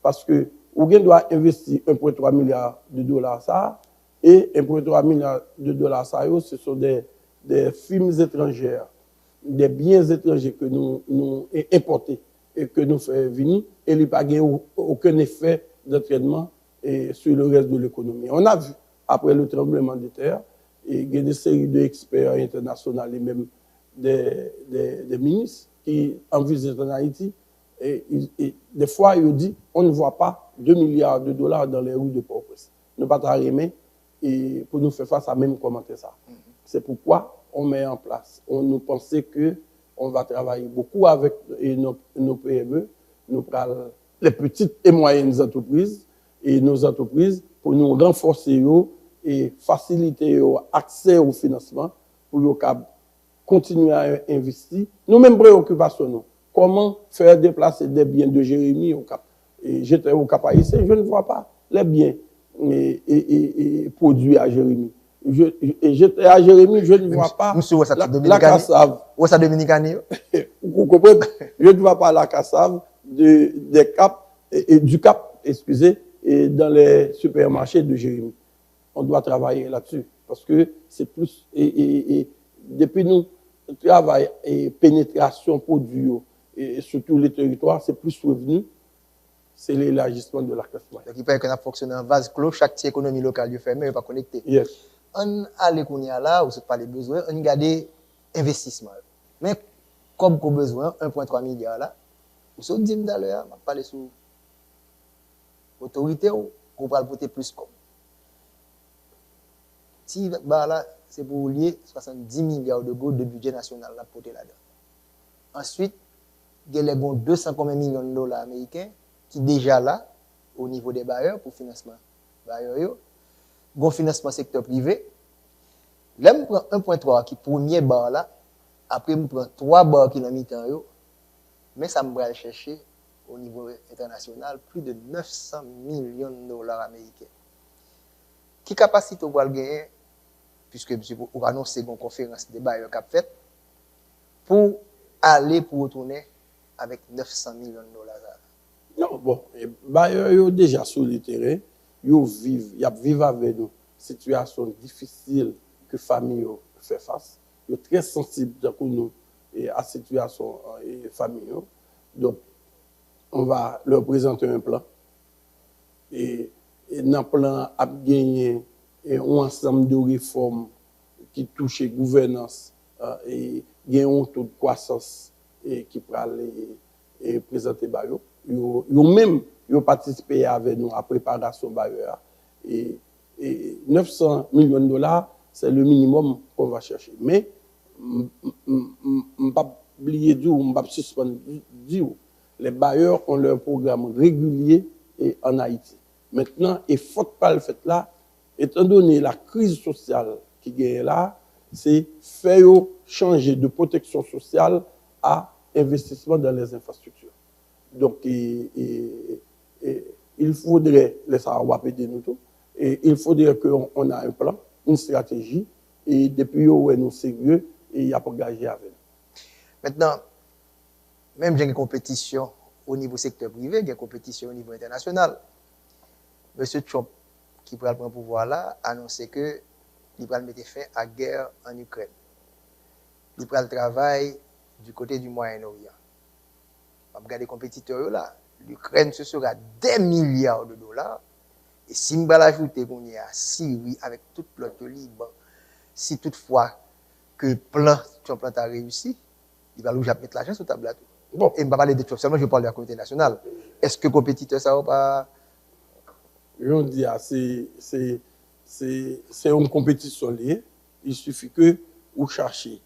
Parce que on doit investir 1,3 milliard de dollars ça, et 1,3 milliard de dollars ça, ce sont des firmes étrangères, des biens étrangers que nous importons et que nous faisons venir, et il n'y a pas aucun effet d'entraînement sur le reste de l'économie. On a vu, après le tremblement de terre, il y a des séries d'experts internationaux et même des ministres qui en visitent en Haïti, et des fois, ils disent on ne voit pas 2 milliards de dollars dans les rues de Port-au-Prince. Nous ne pouvons pas remettre et pour nous faire face à même commenter ça. C'est pourquoi on met en place. On nous pensait que on va travailler beaucoup avec nos PME, les petites et moyennes entreprises et nos entreprises pour nous renforcer et faciliter l'accès au financement pour continuer à investir. Nous-mêmes, préoccupation, comment faire déplacer des biens de Jérémie au Cap. Et j'étais au Cap Haïtien, je ne vois pas les biens produits à Jérémie. J'étais à Jérémie, je ne vois pas la cassave. Où ça Dominicani? Vous comprenez? Je ne vois pas la cassave des Cap et du Cap, excusez, et dans les supermarchés de Jérémie. On doit travailler là-dessus parce que c'est plus et depuis nous travail et pénétration produits et sur tous les territoires, c'est plus revenu. C'est l'élargissement de la classe moyenne. Donc il peut qu'on a fonctionné en vase clos, chaque économie locale est fermée, n'est pas connectée. Yes. On a les là, où c'est pas les besoins, on regarde investissement. Mais comme qu'on besoin 1,3 milliard là, vous avez dit tout à l'heure, on va parler sur l'autorité ou qu'on va le porter plus comme. Si bah là, c'est pour lier 70 milliards de gouttes de budget national là porter là-dedans. Ensuite, il y a les 200 millions de dollars américains qui déjà là au niveau des bailleurs pour financement bailleurs. Bon financement secteur privé. Là, je prends 1,3 qui est premier bar là. Après, je prends 3 bars qui sont mi-temps. Mais ça me va chercher au niveau international plus de 900 millions de dollars américains. Qui capacité pour le gagner, puisque vous annoncez une conférence de bailleurs cap fait, pour aller pour retourner avec 900 millions de dollars. Non, bon, les bailleurs sont déjà sur le terrain. Ils vivent avec nous situation difficile que la famille fait face. Ils sont très sensibles pour nous à la situation de la famille. Donc, on va leur présenter un plan. Et dans le plan, on a gagné un ensemble de réformes qui touchent gouvernance et il y a un taux de croissance qui peut aller présenter par eux. Ils ont participé avec nous à la préparation bailleur. Et 900 millions de dollars, c'est le minimum qu'on va chercher. Mais, je ne vais pas oublier, je ne vais pas suspendre, les bailleurs ont leur programme régulier en Haïti. Maintenant, il ne faut pas le faire là, étant donné la crise sociale qui est là, c'est faire changer de protection sociale à investissement dans les infrastructures. Donc, il faudrait, les Sahara de nous tout, et il faudrait qu'on ait un plan, une stratégie, et depuis où nous sérieux, et il y a pas engagé avec nous. Maintenant, même j'ai une compétition au niveau secteur privé, il y a une compétition au niveau international. Monsieur Trump, qui prend le pouvoir là, a annoncé que il va mettre fin à la guerre en Ukraine. Il prend le travail du côté du Moyen-Orient. On va regarder les compétiteurs là. L'Ukraine, ce sera des milliards de dollars. Et si on va l'ajouter qu'on y a Syrie avec toute l'autre Liban, si toutefois que le plan Trump a réussi, il va mettre l'argent sur la table. Bon. Et je ne vais pas parler de Trump, seulement je parle de la communauté nationale. Est-ce que les compétiteurs, ça va pas... Je dis, c'est une compétition liée. Il suffit que vous cherchiez,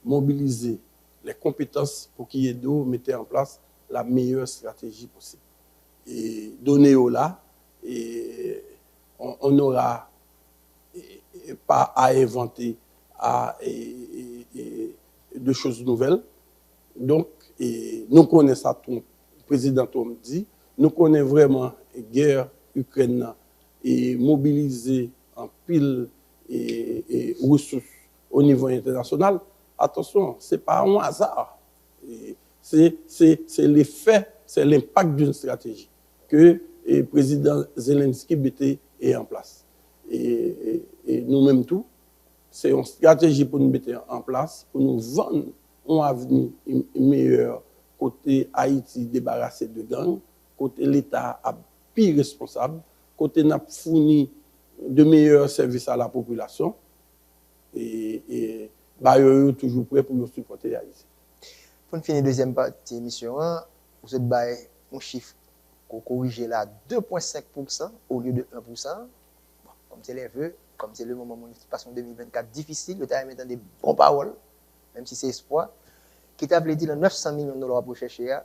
mobiliser les compétences pour qu'il y ait d'eau, mettez en place la meilleure stratégie possible. Et donner au là, et on n'aura pas à inventer de choses nouvelles. Donc, nous connaissons ça, le président Trump dit, nous connaissons vraiment la guerre Ukraine et mobiliser en pile et ressources au niveau international. Attention, ce n'est pas un hasard. C'est l'effet, c'est l'impact d'une stratégie que le président Zelensky mettait en place. Et nous-mêmes tout, c'est une stratégie pour nous mettre en place, pour nous vendre un avenir meilleur côté Haïti débarrassé de gangs, côté l'État a plus responsable, côté n'a fourni de meilleurs services à la population et toujours prêt pour nous supporter Haïti. Pour finir la deuxième partie de l'émission, vous êtes un chiffre qu'on corrige là 2,5% au lieu de 1%. Bon, comme c'est les vœux, comme c'est le moment de participation 2024 difficile, le temps est des bonnes paroles, même si c'est espoir, qui t'a dit 900 millions de dollars pour chercher. La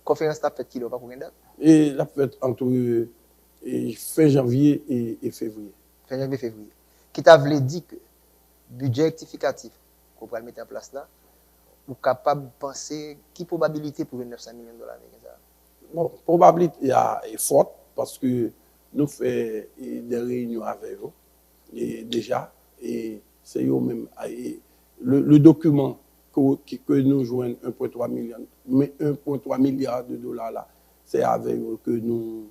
conférence t'a fait qui va pour une date? Et la fête entre fin janvier et février. Fin janvier, février. Qui t'a dit que budget rectificatif qu'on va le mettre en place là, ou capable de penser qui probabilité pour 900 millions de dollars? Bon, probabilité est forte parce que nous faisons des réunions avec eux et déjà, et c'est eux même le document que nous jouons 1,3 milliard de dollars là, c'est avec eux que nous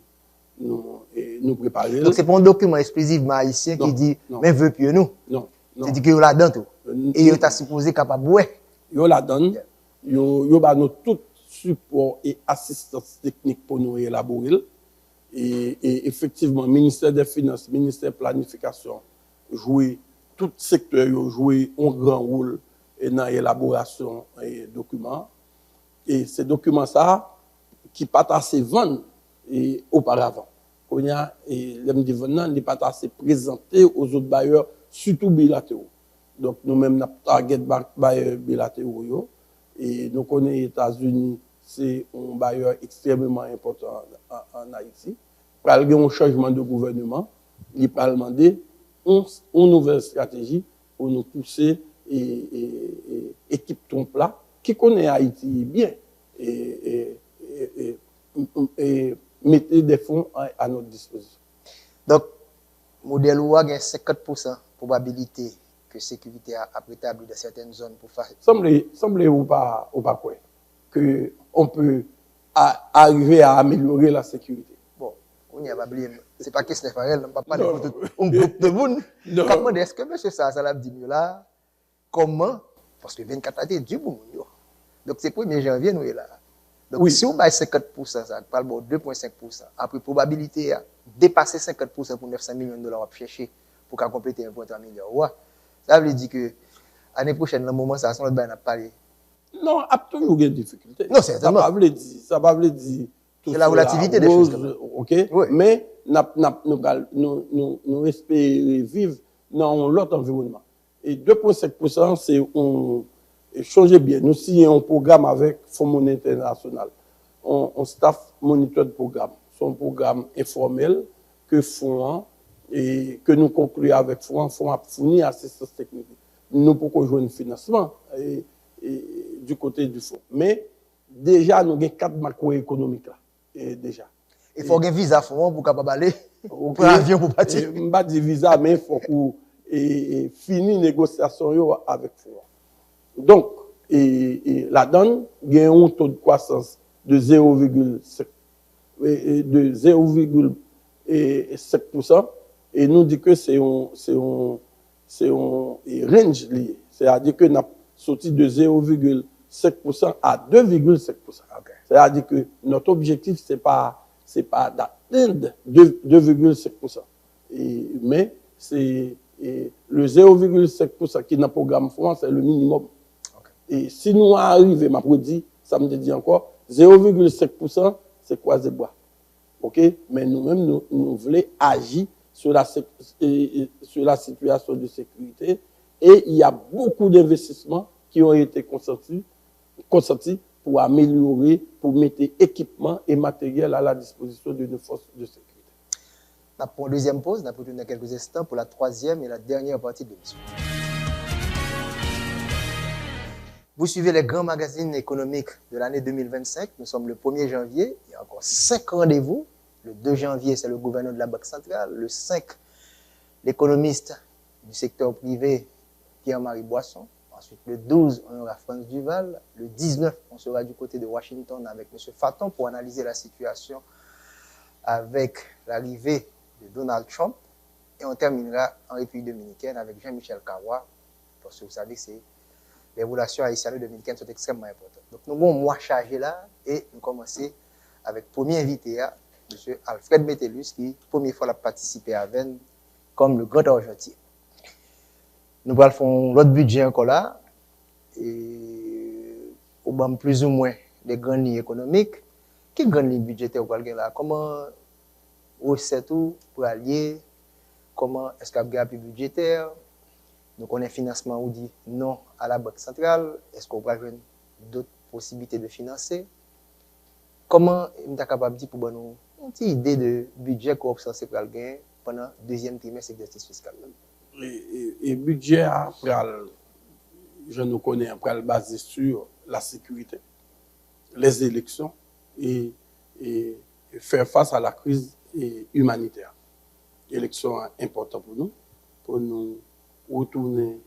préparons. Donc c'est pas un document exclusivement haïtien qui dit mais veut plus nous. Non. C'est-à-dire que vous là-dedans tout. Et vous êtes supposé capable ouais. Yo là-dedans, yo ba nous tout support et assistance technique pour nous élaborer. Et effectivement, ministère des Finances, ministère de Planification, jouer tout secteur jouer un grand rôle dans l'élaboration des documents. Et ces documents ça qui pas assez vendre auparavant. Quand il y a les divendants, ils pas assez présentés aux autres bailleurs, surtout bilatéraux. Donc nous-mêmes nous target bailleurs bilatéraux et nous connaissons les États-Unis, c'est un bailleur extrêmement important en Haïti. Pour y a un changement de gouvernement, il va demander une nouvelle stratégie pour nous pousser et équipe ton plat qui connaît Haïti bien et mettre des fonds à notre disposition. Donc, modèle OUA a 50% probabilité que sécurité a rétabli dans certaines zones pour faire. Semblez ou pas quoi que on peut arriver à améliorer la sécurité. Bon, on n'y a pas oublié. C'est pas question de faire, on ne peut pas parler pour tout un groupe de monde. Comment est-ce que M. Salah dit là? Comment? Parce que 24 a été du bon. Donc c'est 1er janvier, nous est là. Donc oui. Si on bat 50%, ça parle de 2,5%. Après, probabilité à dépasser 50% pour 900 millions de dollars à chercher pour qu'à compléter 1,3 milliard. Ouais. Ça veut dire que l'année prochaine, le moment, ça, on va parler. Non, il y a toujours des difficultés. Non, certainement. Ça ne veut pas dire c'est la relativité des choses. OK? Oui. Mais nous espérons vivre dans l'autre environnement. Et 2,5%, c'est changer bien. Nous signons un programme avec le Fonds monétaire international. On staff moniteur de programme. C'est un programme informel que Fonds et que nous concluons avec Fonds a fourni assistance technique. Nous pouvons jouer un financement et du côté du Fonds. Mais déjà, nous avons 4 macroéconomiques là. Et déjà. Il faut un visa Fonds pour capable aller pour l'avion pour partir. Je ne pas dire visa, mais il faut qu'on finisse les négociations avec Fonds. Donc, la donne, il y a un taux de croissance de 0,7%. Et nous dit que c'est un range lié. C'est-à-dire que nous avons sorti de 0,7% à 2,5%. Okay. C'est-à-dire que notre objectif, ce n'est pas d'atteindre 2,5%. Mais c'est le 0,5% qui est dans le programme France, c'est le minimum. Okay. Et si nous arrivons, ma dit, ça me dit encore, 0,5%, c'est croiser bois. OK? Mais nous-mêmes, nous voulons agir sur la situation de sécurité. Et il y a beaucoup d'investissements qui ont été consentis pour améliorer, pour mettre équipement et matériel à la disposition de nos forces de sécurité. Pour la deuxième pause, nous allons dans quelques instants pour la troisième et la dernière partie de l'émission. Vous suivez les grands magazines économiques de l'année 2025. Nous sommes le 1er janvier. Il y a encore 5 rendez-vous. Le 2 janvier, c'est le gouverneur de la Banque centrale. Le 5, l'économiste du secteur privé, Pierre-Marie Boisson. Ensuite, le 12, on aura France Duval. Le 19, on sera du côté de Washington avec M. Faton pour analyser la situation avec l'arrivée de Donald Trump. Et on terminera en République dominicaine avec Jean-Michel Kawa. Parce que vous savez, les relations haïtiano-dominicaines sont extrêmement importantes. Donc, nous avons un mois chargé là et nous commençons avec le premier invité, M. Alfred Metellus, qui, première fois, a participé à Vennes comme le grand argentier. Nous allons faire l'autre budget encore là, et au bas plus ou moins des grandes lignes économiques. Quelles grandes lignes budgétaires vous là? Comment vous savez tout pour allier? Comment est-ce qu'il y a un appui budgétaire? Nous connaissons financement ou dit non à la Banque centrale. Est-ce qu'on va avoir d'autres possibilités de financer? Comment vous êtes capable de dire pour nous une petite idée de budget qu'on va censé gagner pendant le deuxième trimestre exercice fiscal? Et budget après, je nous connais après basé sur la sécurité, les élections et faire face à la crise humanitaire. Élection importante pour nous retourner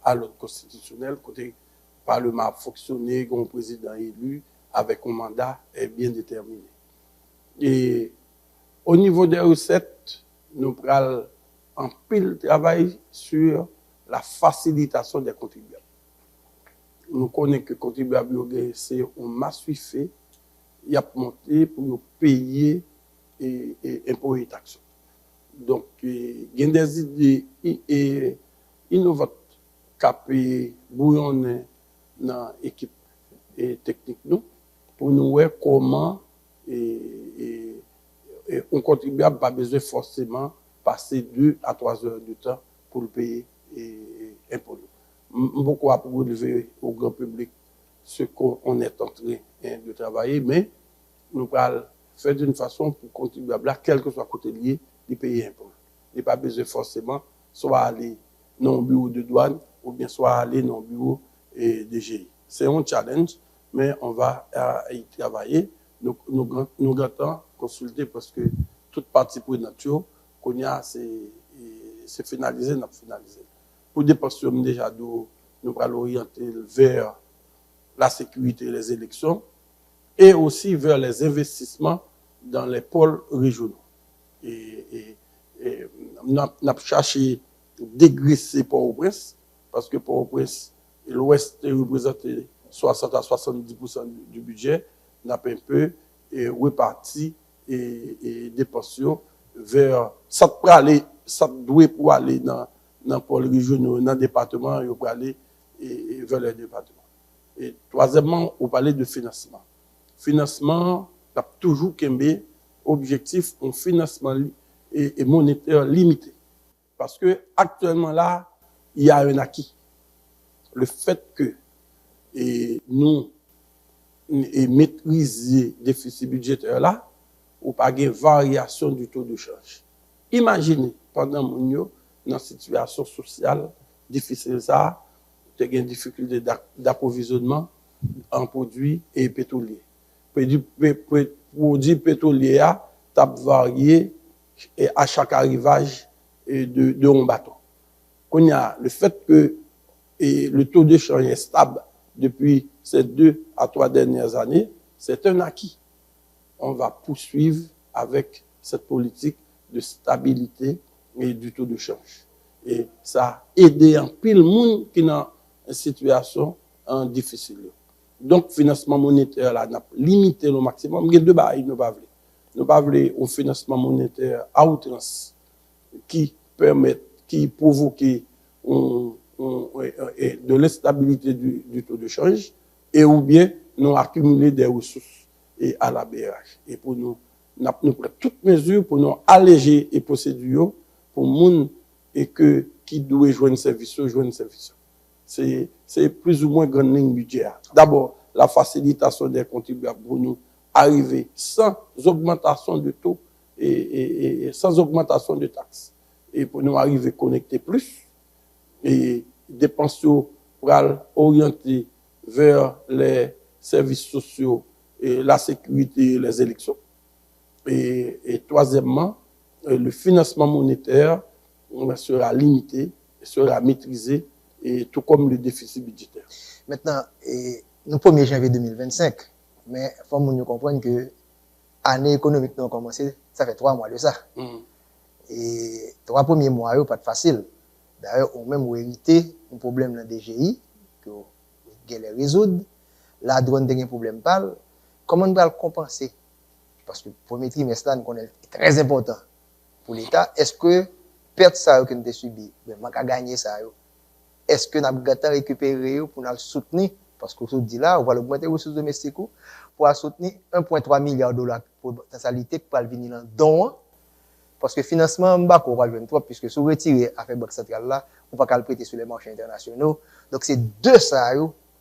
à l'ordre constitutionnel, côté le Parlement a fonctionné, un président élu avec un mandat bien déterminé. Et au niveau des recettes, nous prenons un pile travail sur la facilitation des contribuables. Nous connaissons que les contribuables, c'est un massif fait, il y a monté pour payer impôts et taxes. Donc, il y a des idées innovantes qui bouillonnent dans l'équipe technique nous, pour nous voir comment un contribuable n'a pas besoin forcément passer 2 à 3 heures de temps pour le payer impôts. Beaucoup à relever au grand public ce qu'on est en train de travailler, mais nous allons faire d'une façon pour le contribuable, quel que soit le côté lié, de payer impôts. Il n'y a pas besoin forcément soit aller dans le bureau de douane ou bien soit aller dans le bureau de GI. C'est un challenge, mais on va y travailler. Nous allons consulter parce que toute partie prenante, qu'on y a, c'est finalisé, nous finalisé. Pour des pensions, déjà, nous allons orienter vers la sécurité et les élections et aussi vers les investissements dans les pôles régionaux. Et nous avons cherché à dégraisser Port-au-Prince parce que Port-au-Prince, l'Ouest représente 60 à 70% du budget, nous avons un peu réparti des pensions vers ça ça doit pour aller dans le pôle régional, dans le département, et pour aller vers le département. Et troisièmement, on parlait de financement. Financement, tu as toujours qu'un objectif, un financement et monétaire limité. Parce que actuellement là, il y a un acquis. Le fait que nous maîtriser le déficit budgétaire là, ou pas de variation du taux de change. Imaginez, pendant mon dans une situation sociale difficile, ça, tu as une difficulté d'approvisionnement en produits et pétroliers. Produits pétroliers, tu as varié à chaque arrivage de un bateau. Quand il y a le fait que le taux de change est stable depuis ces 2 à 3 dernières années, c'est un acquis. On va poursuivre avec cette politique de stabilité et du taux de change. Et ça a aidé un pile de monde qui est dans une situation difficile. Donc, le financement monétaire, là, n'a limité le maximum. Il y a 2 bails, nous ne pas un financement monétaire à outrance qui permet, qui provoque de l'instabilité du taux de change, et ou bien nous accumuler des ressources et à la BRH. Et pour nous prenons toutes mesures pour nous alléger les procédures pour les gens qui doivent jouer un service. C'est plus ou moins une grande ligne budgétaire. D'abord, la facilitation des contribuables pour nous arriver sans augmentation de taux et sans augmentation de taxes. Et pour nous arriver à connecter plus et dépenses pour orienter vers les services sociaux et la sécurité et les élections. Et troisièmement, le financement monétaire sera limité, sera maîtrisé, et tout comme le déficit budgétaire. Maintenant, nous 1er janvier 2025, mais il faut nous comprendre que l'année économique nous a commencé, ça fait 3 mois de ça. Et 3 premiers mois, ce pas facile. D'ailleurs, on même hérité un problème dans la DGI, que vous allez résoudre. La douane a un problème. Comment on va le compenser? Parce que le premier trimestre, est très important pour l'État. Est-ce que perte ça que nous avons subi, on va gagner ça? Est-ce que nous avons récupéré pour nous soutenir? Parce que dit là, on va augmenter les ressources domestiques pour soutenir 1,3 milliard de dollars pour la santé pour venir dans le don. Parce que le financement, on va le 23, puisque si on retire la Banque centrale là, on va le prêter sur les marchés internationaux. Donc c'est 2 ça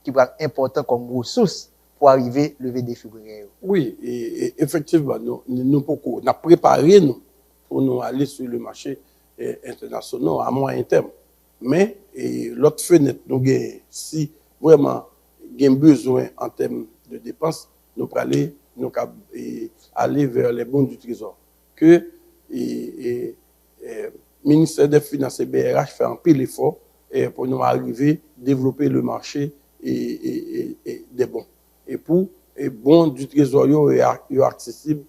qui vont être importants comme ressources pour arriver à lever des défis. Oui, et effectivement, nous avons préparé nous pour nous aller sur le marché international à moyen terme. Mais l'autre fenêtre, si vraiment il y a besoin en termes de dépenses, nous allons aller vers les bons du Trésor. Que le ministère des Finances et BRH fait un pile effort pour nous arriver à développer le marché des bons. Et pour les bons du Trésor sont accessibles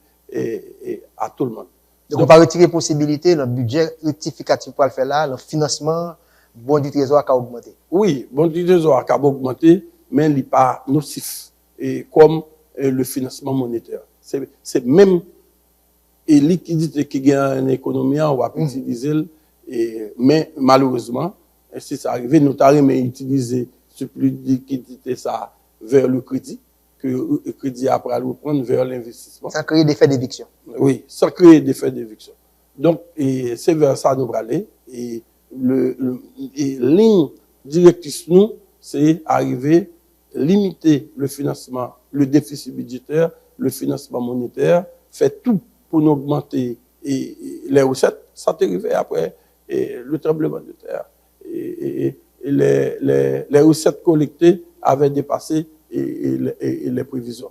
à tout le monde. Donc, on va retirer possibilité, le budget rectificatif pour le faire là, le financement, bon du Trésor a augmenté. Oui, bon du Trésor a augmenté, mais il n'est pas nocif, comme le financement monétaire. C'est même et liquidité qui gagne en économie, on va utiliser, mais malheureusement, si ça arrive, nous avons utiliser ce plus de liquidité ça vers le crédit, que le crédit après le prendre vers l'investissement. Ça crée des faits d'éviction. Oui, ça crée des faits d'éviction. Donc, c'est vers ça nous allons aller. Et ligne directrice, nous, c'est arriver à limiter le financement, le déficit budgétaire, le financement monétaire, faire tout pour nous augmenter les recettes. Ça t'est arrivé après le tremblement de terre. Les recettes collectées avaient dépassé les prévisions.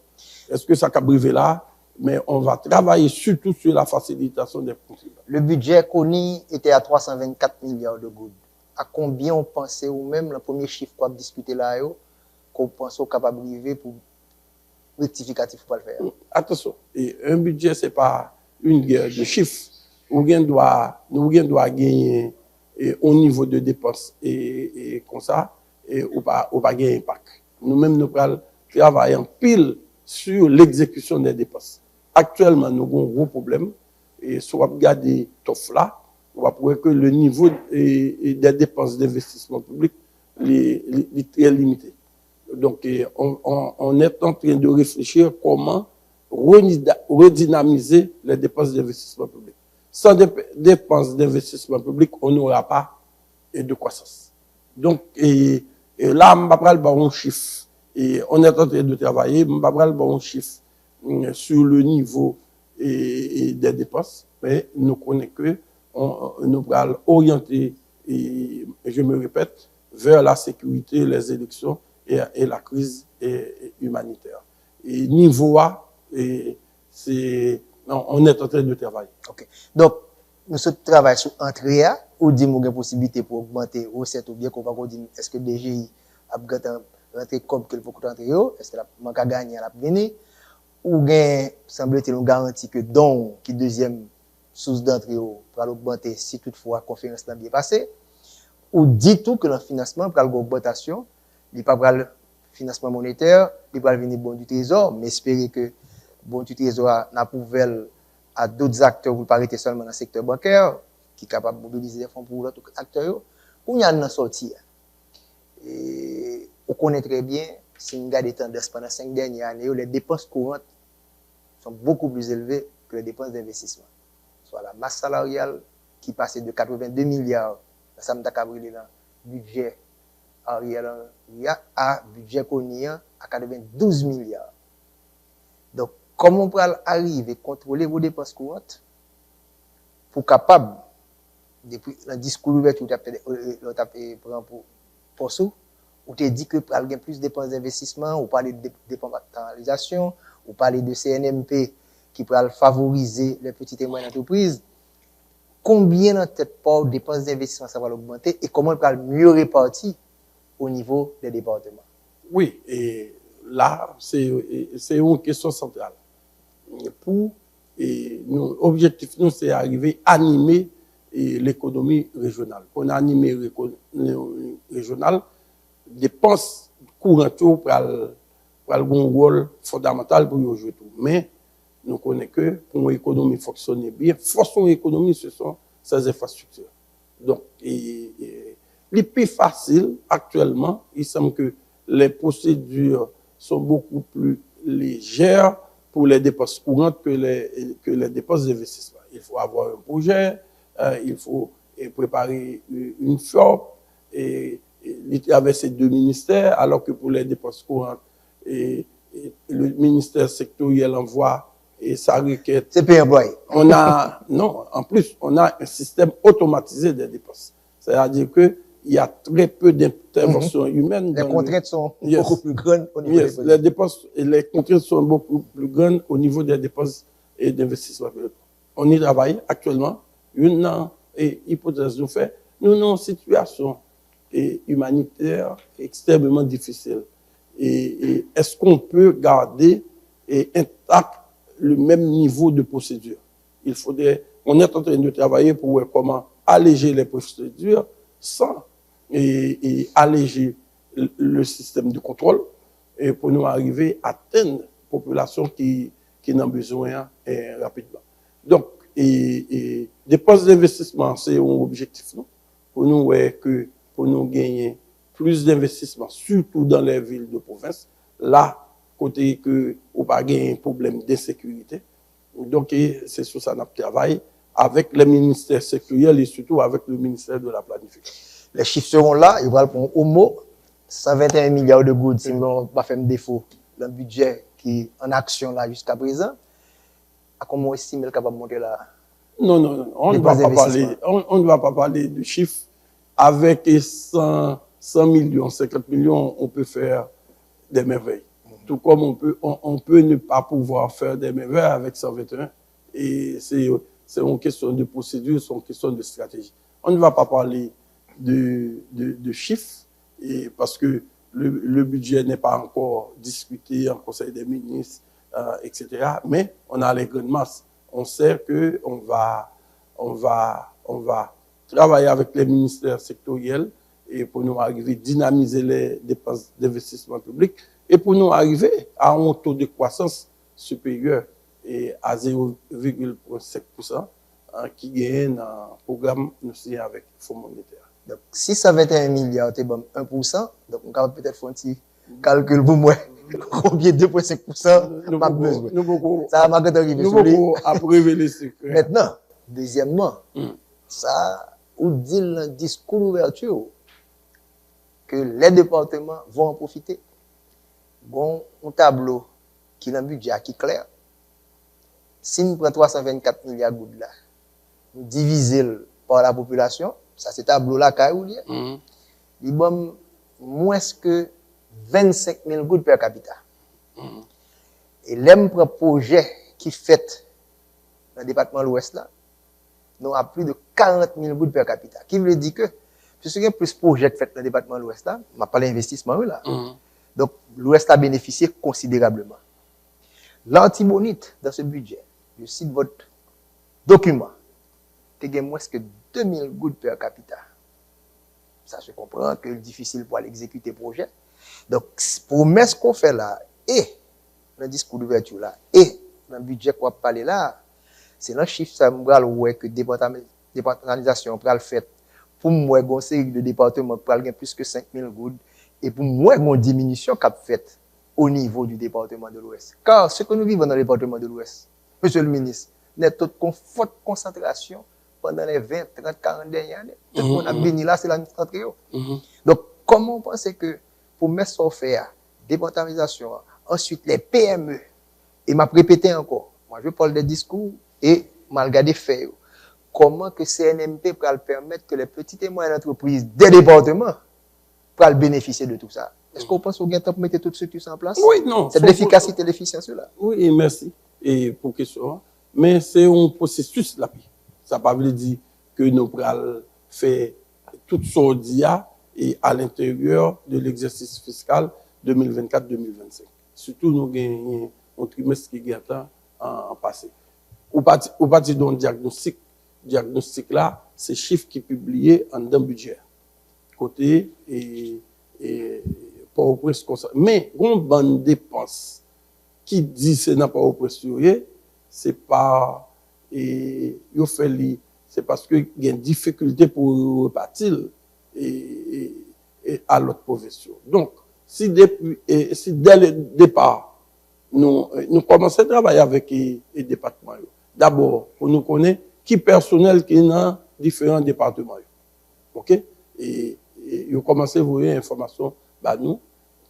Est-ce que ça a brivé là? Mais on va travailler surtout sur la facilitation des contribuables. Le budget connu était à 324 milliards de gouttes. À combien on pensait, ou même le premier chiffre qu'on a discuté là, qu'on pensait capable de arriver pour rectificatif pour le faire? Attention, un budget, ce n'est pas une guerre de chiffres. Nous devons gagner au niveau de dépenses et comme ça, ou pas gagner impact. Nous-mêmes, nous travaillons pile sur l'exécution des dépenses. Actuellement, nous avons un gros problème. Et si on regarde TOF là, on va trouver que le niveau des dépenses d'investissement public est très limité. Donc, on est en train de réfléchir comment redynamiser les dépenses d'investissement public. Sans dépenses d'investissement public, on n'aura pas de croissance. Donc, et là, je vais prendre un chiffre. Et on est en train de travailler, je vais prendre un chiffre sur le niveau des dépenses, mais nous connaissons que nous allons orienter, et je me répète, vers la sécurité, les élections et la crise humanitaire. Et niveau A, on est en train de travailler. Ok. Donc, nous travaillons sur entrée A, ou dit qu'il y a possibilité pour augmenter ou c'est ou bien qu'on va dire est-ce que DGI a rentré comme que le faut rentrer, est-ce que la manque à gagner à la venir, ou bien semble-t-il une garantie que don qui deuxième source d'entrée pour augmenter si toutefois la conférence n'a bien passé, ou dit tout que le financement pour l'augmentation, il n'est pas pour le financement monétaire, il va venir bon du trésor, mais espérer que bon du trésor n'a pouvoir à d'autres acteurs pour ne pas arrêter seulement dans le secteur bancaire, qui est capable de mobiliser des fonds pour d'autres acteurs, où il y a une sortie. Et on connaît très bien, si on regarde les tendances pendant 5 dernières années, les dépenses courantes sont beaucoup plus élevées que les dépenses d'investissement. Soit la masse salariale qui passait de 82 milliards, ça me dans le budget Ariel à budget Konia à 92 milliards. Donc, comment on peut arriver à contrôler vos dépenses courantes pour capable, depuis le discours ouvert, tu as pris pour sous, où tu dit que pour avoir plus de dépenses d'investissement, ou parler de dépenalisation, ou parler de CNMP qui peut favoriser les petites et moyennes entreprises. Combien dans cette part de dépenses d'investissement ça va augmenter et comment on peut mieux répartir au niveau des départements? Oui, et là, c'est une question centrale. Pour l'objectif, nous, c'est arriver à animer l'économie régionale. Pour animer l'économie régionale, dépenses courantes pour un rôle fondamental pour y jouer tout. Mais nous connaissons que pour une économie fonctionner bien, force de l'économie, ce sont ces infrastructures. Donc, les plus faciles actuellement, il semble que les procédures sont beaucoup plus légères pour les dépenses courantes que les dépenses d'investissement. Il faut avoir un projet, il faut préparer une FOP et avec ces deux ministères, alors que pour les dépenses courantes, le ministère sectoriel envoie et sa requête. C'est pas employé. Non, en plus, on a un système automatisé des dépenses. C'est-à-dire qu'il y a très peu d'intervention humaine. Les contraintes sont beaucoup plus grandes au niveau des les dépenses et les contraintes sont beaucoup plus grandes au niveau des dépenses et d'investissement. On y travaille actuellement. Une hypothèse nous fait, nous avons une situation humanitaire extrêmement difficile. Et est-ce qu'on peut garder intact le même niveau de procédure? On est en train de travailler pour voir comment alléger les procédures sans alléger le système de contrôle et pour nous arriver à atteindre la population qui en a besoin rapidement. Donc, dépenses d'investissement, c'est un objectif, non? Pour nous gagner plus d'investissement, surtout dans les villes de province, là, côté que on pas gagner un problème d'insécurité. Donc, c'est sur ça notre travail avec les ministères sectoriels et surtout avec le ministère de la Planification. Les chiffres seront là, ils vont pour au mot 121 milliards de gouttes, si on pas fait un défaut dans le budget qui est en action là jusqu'à présent. À comment on estime le capable de monter là? Non, on ne va pas parler de chiffres. Avec 100 millions, 50 millions, on peut faire des merveilles. Tout comme on peut ne pas pouvoir faire des merveilles avec 121. Et c'est une question de procédure, c'est une question de stratégie. On ne va pas parler de chiffres parce que le budget n'est pas encore discuté en Conseil des ministres, etc. Mais on a les grandes masses. On sait qu'on va travailler avec les ministères sectoriels et pour nous arriver à dynamiser les dépenses d'investissement public et pour nous arriver à un taux de croissance supérieur à 0,5% qui gagne dans le programme avec le Fonds monétaire. Donc, 621 milliards, c'est bon 1%. Donc, on peut peut-être faire un petit calcul pour moi. Combien 2,5% m'a besoin. Ça m'a arrivé sur lui. Maintenant, deuxièmement, ça, ou dit le discours d'ouverture que les départements vont en profiter. Bon, un tableau qui a un budget qui est clair. Si nous prenons 324 milliards de gouttes là, nous divisons par la population, ça c'est tableau là, il y a moins que 25 000 gouttes per capita. Et les projets qui fait dans le département de l'Ouest là, nous avons plus de 40 000 gouttes per capita. Qui veut dire que, puisqu'il y a plus de projets qui fait dans le département de l'Ouest là, on n'a pas l'investissement là. Donc, l'Ouest a bénéficié considérablement. L'Antibonite, dans ce budget, je cite votre document, il y a moins que 2000 gouttes per capita. Ça se comprend que c'est difficile pour aller exécuter le projet. Donc, promesse qu'on fait là, et dans le discours d'ouverture là, et dans le budget qu'on va parler là, c'est un chiffre ça me que départementalisation pour le fait. Pour moi, il y a une série de départements qui ont plus que 5000 gouttes. Et pour moi, il y a une diminution qui a fait au niveau du département de l'Ouest. Car ce que nous vivons dans le département de l'Ouest, monsieur le ministre, n'est toute forte concentration pendant les 20, 30, 40 dernières années. Tout le monde a béni là, c'est la rentrée. Donc, comment on pense que pour mettre ça faire, départementalisation, ensuite les PME, et m'a répété encore, moi je parle des discours et m'a regardé faire, comment que CNMP peut permettre que les petites et moyennes entreprises des départements puissent bénéficier de tout ça. Est-ce qu'on pense qu'on vient de mettre tout ce qui est en place? Oui, non. C'est de l'efficacité et l'efficience là. Oui, merci. Et pour question, mais c'est un processus là. Ça ne veut pas dire que nous allons faire tout ce dia et à l'intérieur de l'exercice fiscal 2024-2025. Surtout, nous gagnons un trimestre qui est en passé. Ou pas dire dans le diagnostic. Diagnostic là, c'est chiffres qui sont publiés en d'un budget. Côté et pas au prix comme ça. Mais, on bonne dépense qui dit que ce n'est pas au prix, c'est pas, c'est parce qu'il y a une difficulté pour repartir à l'autre profession. Donc, si dès le départ, nous commençons à travailler avec les départements, d'abord, pour nous connaître qui personnel qui est dans différents départements. OK? Et nous commençons à voir l'information, nous,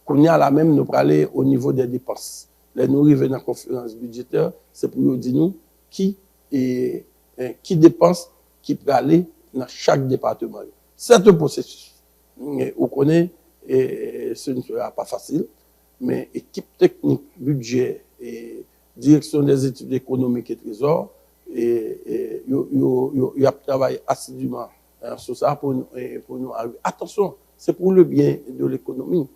qu'on y a la même, nous aller au niveau des dépenses. Là, nous arrivons dans la conférence budgétaire, c'est pour nous dire nous qui dépense, qui peut aller dans chaque département. C'est un processus. On connaît, ce ne sera pas facile, mais équipe technique, budget et direction des études économiques et trésor, il y a travaillé assidûment sur ça pour nous arriver. Attention, c'est pour le bien de l'économie.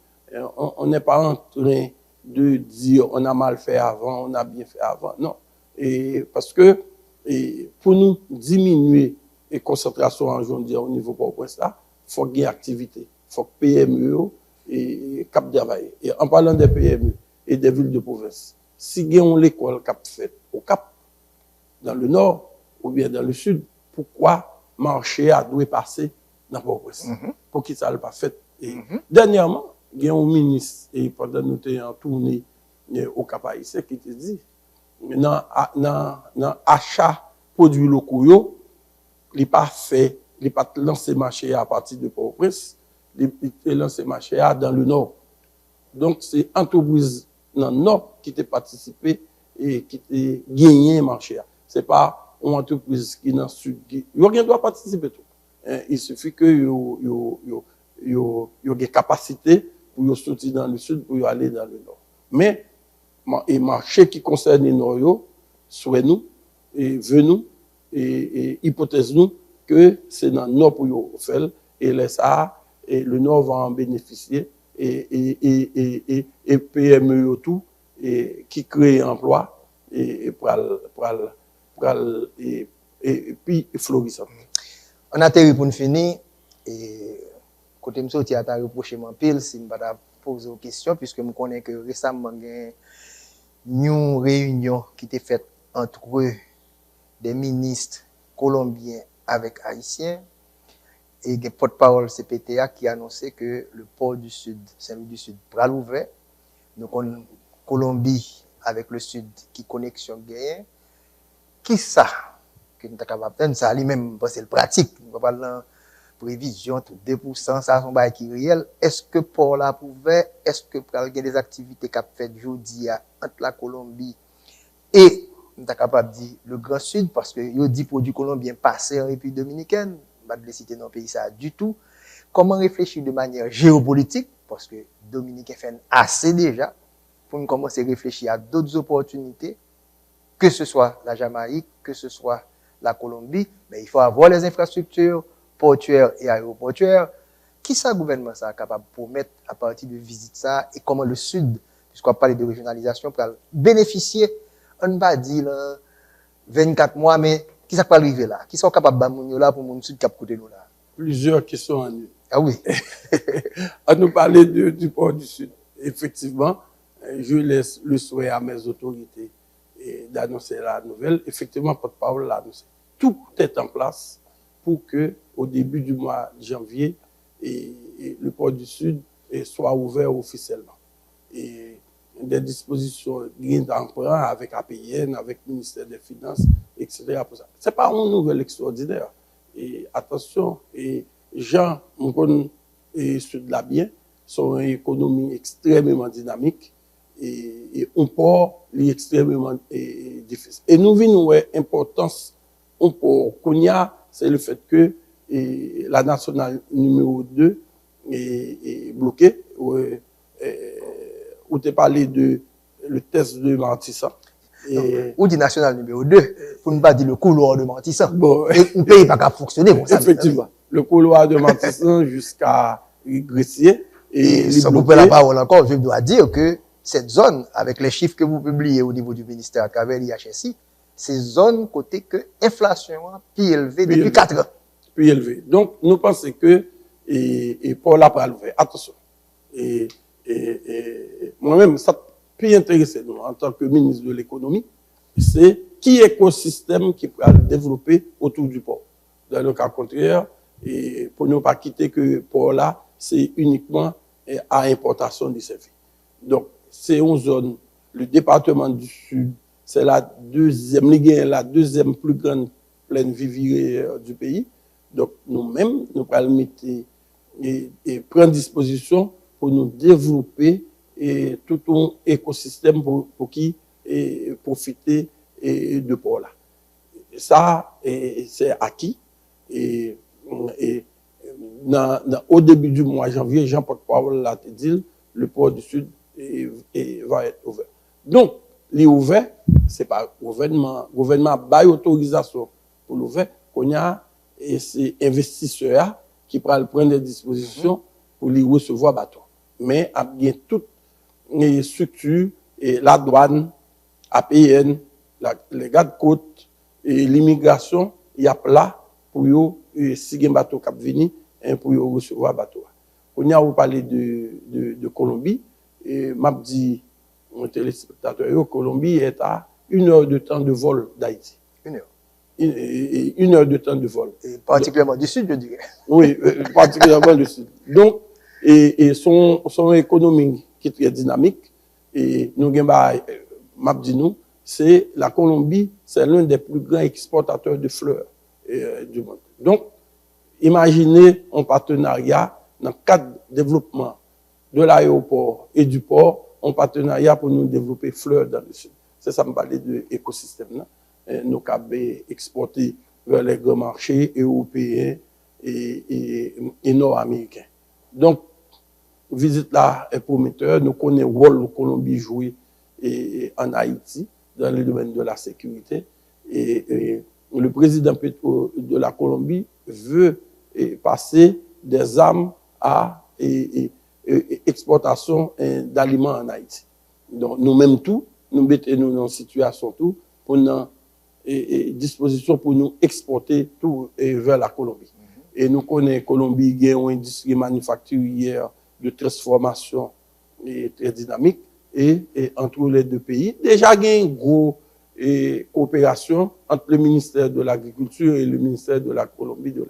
On n'est pas en train de dire on a mal fait avant, on a bien fait avant. Non. Parce que pour nous diminuer la concentration en journée au niveau Port-au-Prince, il faut qu'il y ait activité. Il faut que PME et cap travail. Et en parlant des PME et des villes de province, si il y a l'école cap fait au Cap, dans le nord ou bien dans le sud, pourquoi marché a dû passer dans Port-au-Prince? Pour qu'il ne soit pas fait. Dernièrement, il y a un ministre, et pendant que nous étions en tournée au Cap Haïtien, qui te dit, dans l'achat de produits locaux, il n'a pas fait, il n'a pas lancé le marché à partir de Port-au-Prince, il a lancé le marché dans le nord. Donc, c'est l'entreprise dans le nord qui a participé et qui a gagné le marché. Ce n'est pas une entreprise qui est dans le sud. Rien doit participer tout. Il suffit que il y ait des capacités pour sortir dans le sud, pour aller dans le nord. Mais, les marchés qui concernent les nord, soit nous, et venons, et hypothèse nous, que c'est dans le nord pour nous faire, et le nord va en bénéficier, et PME tout, et qui crée emploi, et puis florissant. On a terminé pour nous finir, et côté M. Tia a reproché mon pile si je ne vais pas poser aux questions, puisque je connais que récemment, il y a une réunion qui était faite entre des ministres colombiens avec haïtiens. Et il y a porte-parole CPTA qui a annoncé que le port du Sud, Saint-Louis du Sud, sera ouvert. Donc, on Colombie avec le Sud qui connexion gagnée. Qui ça que nous sommes capables de faire? Ça, lui-même, c'est le pratique. On va parler de prévision, tout 2%, ça, c'est un bail qui est réel. Est-ce que pour la ouvert, est-ce que pour y a des activités qui ont fait aujourd'hui entre la Colombie et nous sommes capables de dire le Grand Sud, parce que il dit produits colombiens passés en République dominicaine, pas de les citer dans le pays, ça du tout. Comment réfléchir de manière géopolitique, parce que Dominique fait assez déjà, pour nous commencer à réfléchir à d'autres opportunités, que ce soit la Jamaïque, que ce soit la Colombie, mais il faut avoir les infrastructures portuaires et aéroportuaires. Qui ça, le gouvernement, ça, capable de promettre à partir de visite ça, et comment le Sud, puisqu'on parle de régionalisation, pour bénéficier, on ne va dire 24 mois, mais qui ça peut arriver là? Qui sont capables de faire là pour mon Sud cap côté nous là? Plusieurs questions en une. Ah oui. À nous parler du port du Sud. Effectivement, je laisse le souhait à mes autorités d'annoncer la nouvelle. Effectivement, porte-parole l'a annoncé. Tout est en place pour que, au début du mois de janvier, le port du Sud soit ouvert officiellement. Et des dispositions d'emprunt avec APN, avec le ministère des Finances, etc. Ce n'est pas une nouvelle extraordinaire. Et attention, Jean, et Sud la bien, sont une économie extrêmement dynamique et un port extrêmement difficile. Et nous venons l'importance un port qu'on y a, c'est le fait que la nationale numéro 2 est bloquée. Où tu parlé de le test de Martissa. Ou dit national numéro 2, pour ne pas dire le couloir de Martissa. Bon, le pays n'a pas fonctionner comme ça. Effectivement. Le couloir de Martissa jusqu'à Gressier. Et sans couper la parole encore, je dois dire que cette zone, avec les chiffres que vous publiez au niveau du ministère à travers l'IHSI, c'est zone côté que l'inflation plus élevée depuis 4 ans. Plus élevée. Donc, nous pensons que, pour la parole, attention. Moi-même, ça peut intéresser nous en tant que ministre de l'économie, c'est qui écosystème qui peut développer autour du port. Dans le cas contraire, et pour ne pas quitter que le port là, c'est uniquement à importation du service. Donc, c'est une zone, le département du Sud, c'est la deuxième plus grande plaine vivrière du pays. Donc, nous-mêmes, nous allons mettre et prendre disposition pour nous développer tout un écosystème pour qui profiter de port là. Ça, c'est acquis. Au début du mois de janvier, Jean porte-parole l'a dit, le port du Sud va être ouvert. Donc, les ouvert, c'est pas gouvernement bail autorisation pour l'ouvert, qu'on a ces investisseurs qui prennent des dispositions pour les recevoir bateau. Mais il y a toutes les structures, la douane, APN, les gardes-côtes, l'immigration, il y a là pour si un bateau qui vient pour recevoir bateau. On a parlé de Colombie, et m'a dit mon téléspectateur, Colombie est à 1 heure de temps de vol d'Haïti. 1 heure. 1 heure de temps de vol. Et particulièrement du Sud, je dirais. Oui, particulièrement du Sud. Donc, son économie qui est très dynamique, et nous, m'a dit nous, c'est la Colombie, c'est l'un des plus grands exportateurs de fleurs du monde. Donc, imaginez un partenariat dans le cadre de développement de l'aéroport et du port, un partenariat pour nous développer fleurs dans le Sud. C'est ça me parler de l'écosystème. Nous avons exporté vers les grands marchés européens et nord-américains. Donc, visite là est prometteur. Nous connaissons le rôle de Colombie joué en Haïti dans le domaine de la sécurité. Et le président de la Colombie veut passer des armes à exportation d'aliments en Haïti. Donc, nous-mêmes tout, nous mettons dans une situation tout pour nous disposition pour nous exporter tout vers la Colombie. Et nous connaissons Colombie, il y a une industrie manufacturière de transformation très dynamique et entre les deux pays. Déjà, il y a une grosse coopération entre le ministère de l'Agriculture et le ministère de la Colombie, de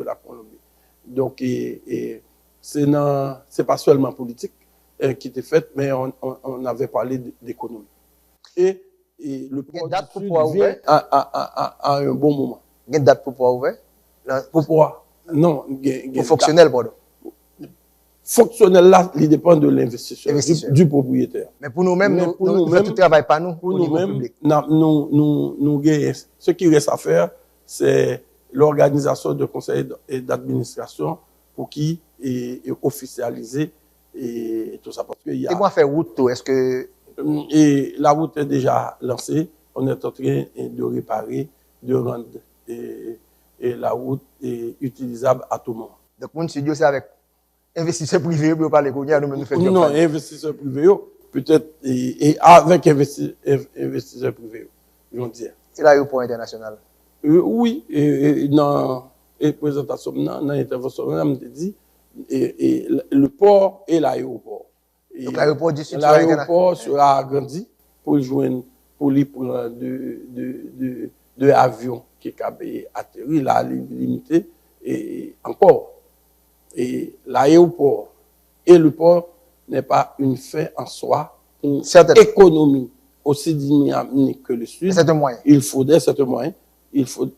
la Colombie. Donc, c'est pas seulement politique qui était faite, mais on avait parlé d'économie. Et le port du Sud vient à un bon moment. Il y a une date pour pouvoir ouvrir? Pour pouvoir? Non. Pour fonctionnel, pardon. Fonctionnel là, il dépend de l'investisseur, du propriétaire. Mais pour nous-mêmes, nous faisons tout le travail pas nous, pour nous-mêmes, ce qui reste à faire, c'est l'organisation de conseil d'administration pour qui est officialisé et tout ça. Parce qu'il y a. Et comment faire route, est-ce que. Et la route est déjà lancée. On est en train de réparer, de rendre et la route est utilisable à tout moment. Donc, mon studio, c'est avec investisseurs privés, pour parler qu'on y a, nous faisons. Non, investisseurs privés, peut-être, et avec investisseurs privés, je veux dire. C'est l'aéroport international? Oui, et dans la présentation, dans l'intervention, on m'a dit, le port et l'aéroport. Donc, l'aéroport du Sud sera agrandi pour joindre, pour lui prendre de avions qui est atterri, la limité, et encore. Et l'aéroport et le port n'est pas une fin en soi, une économie aussi dynamique que le Sud. C'est un moyen. Il faudrait certains moyens. Il faut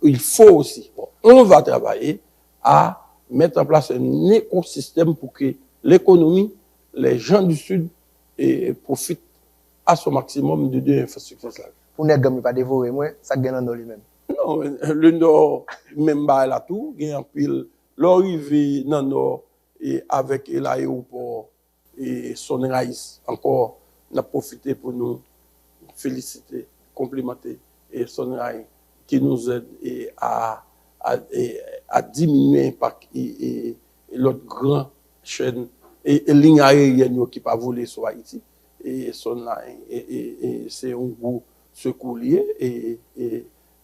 aussi. Bon, on va travailler à mettre en place un écosystème pour que l'économie, les gens du Sud profitent à son maximum de deux infrastructures. Pour ne pas dévorer, moi, ça gagne dans lui-même. Non, le Nord, même là tout, il y a un pile. L'arrivée dans le Nord et avec l'aéroport et Sunrise, encore, on a profité pour nous féliciter, complimenter et Sunrise qui nous aide à diminuer l'impact et l'autre grande chaîne et ligne aérienne qui pas voler sur Haïti. Et Sunrise, c'est un gros secours lié et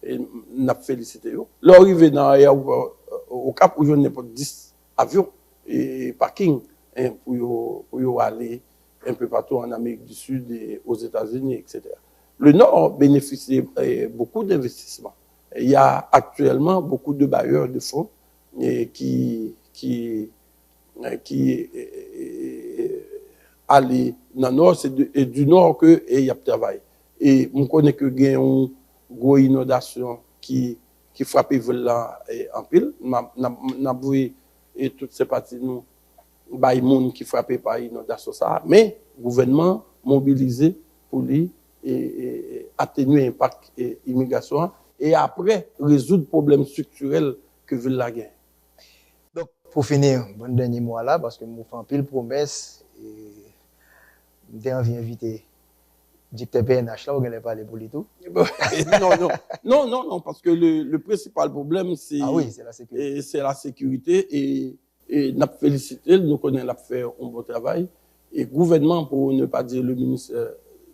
on a félicité. L'arrivée dans l'aéroport au Cap où je n'ai pas 10 avions et parking pour aller un peu partout en Amérique du Sud et aux États-Unis, etc. Le Nord bénéficie beaucoup d'investissements. Il y a actuellement beaucoup de bailleurs de fonds qui aller dans le Nord, c'est du Nord que il y a travail. Et on connaît que il y a une grosse inondation qui frappait là en pile. N'a vu et toutes ces parties nous bay monde qui frappait par inondation ça, mais le gouvernement mobilisé pour lui et atténuer l'impact et immigration et après résoudre le problème structurel que veut la guerre. Donc pour finir, bon dernier mot là parce que nous faisons pile promesse et j'ai envie d'inviter dictateur PNH là, on ne parler pour lui tout. Non, parce que le principal problème, c'est la sécurité. C'est la sécurité et nous félicité, nous connaissons fait un bon travail. Et le gouvernement, pour ne pas dire le ministère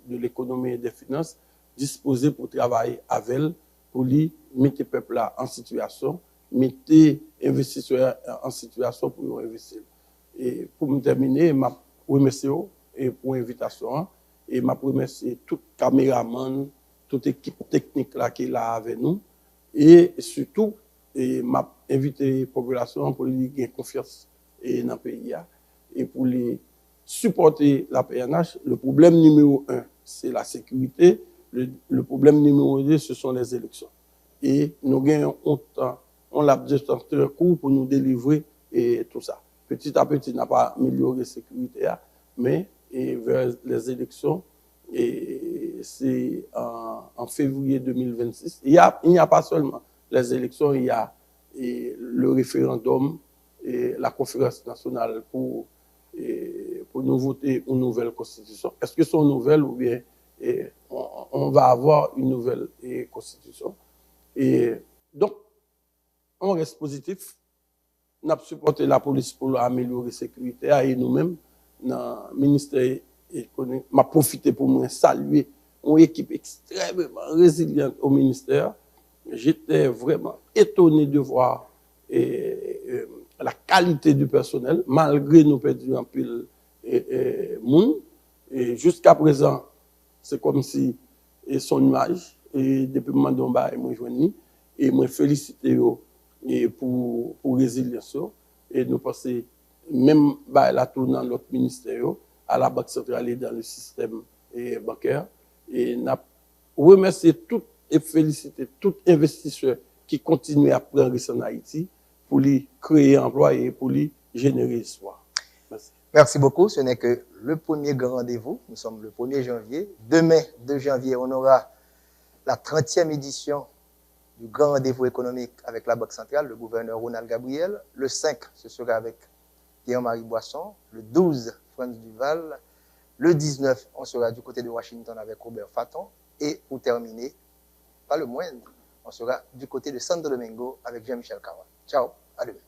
de l'économie et des finances, disposé pour travailler avec elle, pour lui mettre le peuple là en situation, mettre les investisseurs en situation pour investir. Et pour me terminer, je remercie pour l'invitation. Et je remercie tout caméraman, toute équipe technique là qui est là avec nous. Et surtout, je invité la population pour lui gagner confiance dans le pays et pour les supporter la PNH. Le problème numéro 1, c'est la sécurité. Le problème numéro 2, ce sont les élections. Et nous gagnons on l'a de temps très court pour nous délivrer et tout ça. Petit à petit, on n'a pas amélioré la sécurité, mais vers les élections, et c'est en février 2026. Il n'y a pas seulement les élections, il y a le référendum et la conférence nationale pour nous voter une nouvelle constitution. Est-ce que c'est une nouvelle ou bien on va avoir une nouvelle constitution? Et donc, on reste positif. On a supporté la police pour améliorer la sécurité et nous-mêmes, dans le ministère économique, m'a profité pour me saluer une équipe extrêmement résiliente au ministère. J'étais vraiment étonné de voir la qualité du personnel, malgré nous perdu un peu de monde. Et jusqu'à présent, c'est comme si et son image. Et depuis le moment où je joigni, et moi féliciter et pour résilience. Et nous pensons, même la tour dans l'autre ministère, à la Banque centrale et dans le système bancaire. Et nous remercier tout et féliciter tout investisseur qui continue à prendre en Haïti pour lui créer emploi et pour lui générer espoir. Merci. Merci beaucoup. Ce n'est que le premier grand rendez-vous. Nous sommes le 1er janvier. Demain, 2 janvier, on aura la 30e édition du grand rendez-vous économique avec la Banque centrale, le gouverneur Ronald Gabriel. Le 5, ce sera avec Guillaume-Marie Boisson. Le 12, Franz Duval. Le 19, on sera du côté de Washington avec Robert Fatton. Et pour terminer, pas le moindre, on sera du côté de Santo Domingo avec Jean-Michel Carwan. Ciao, à demain.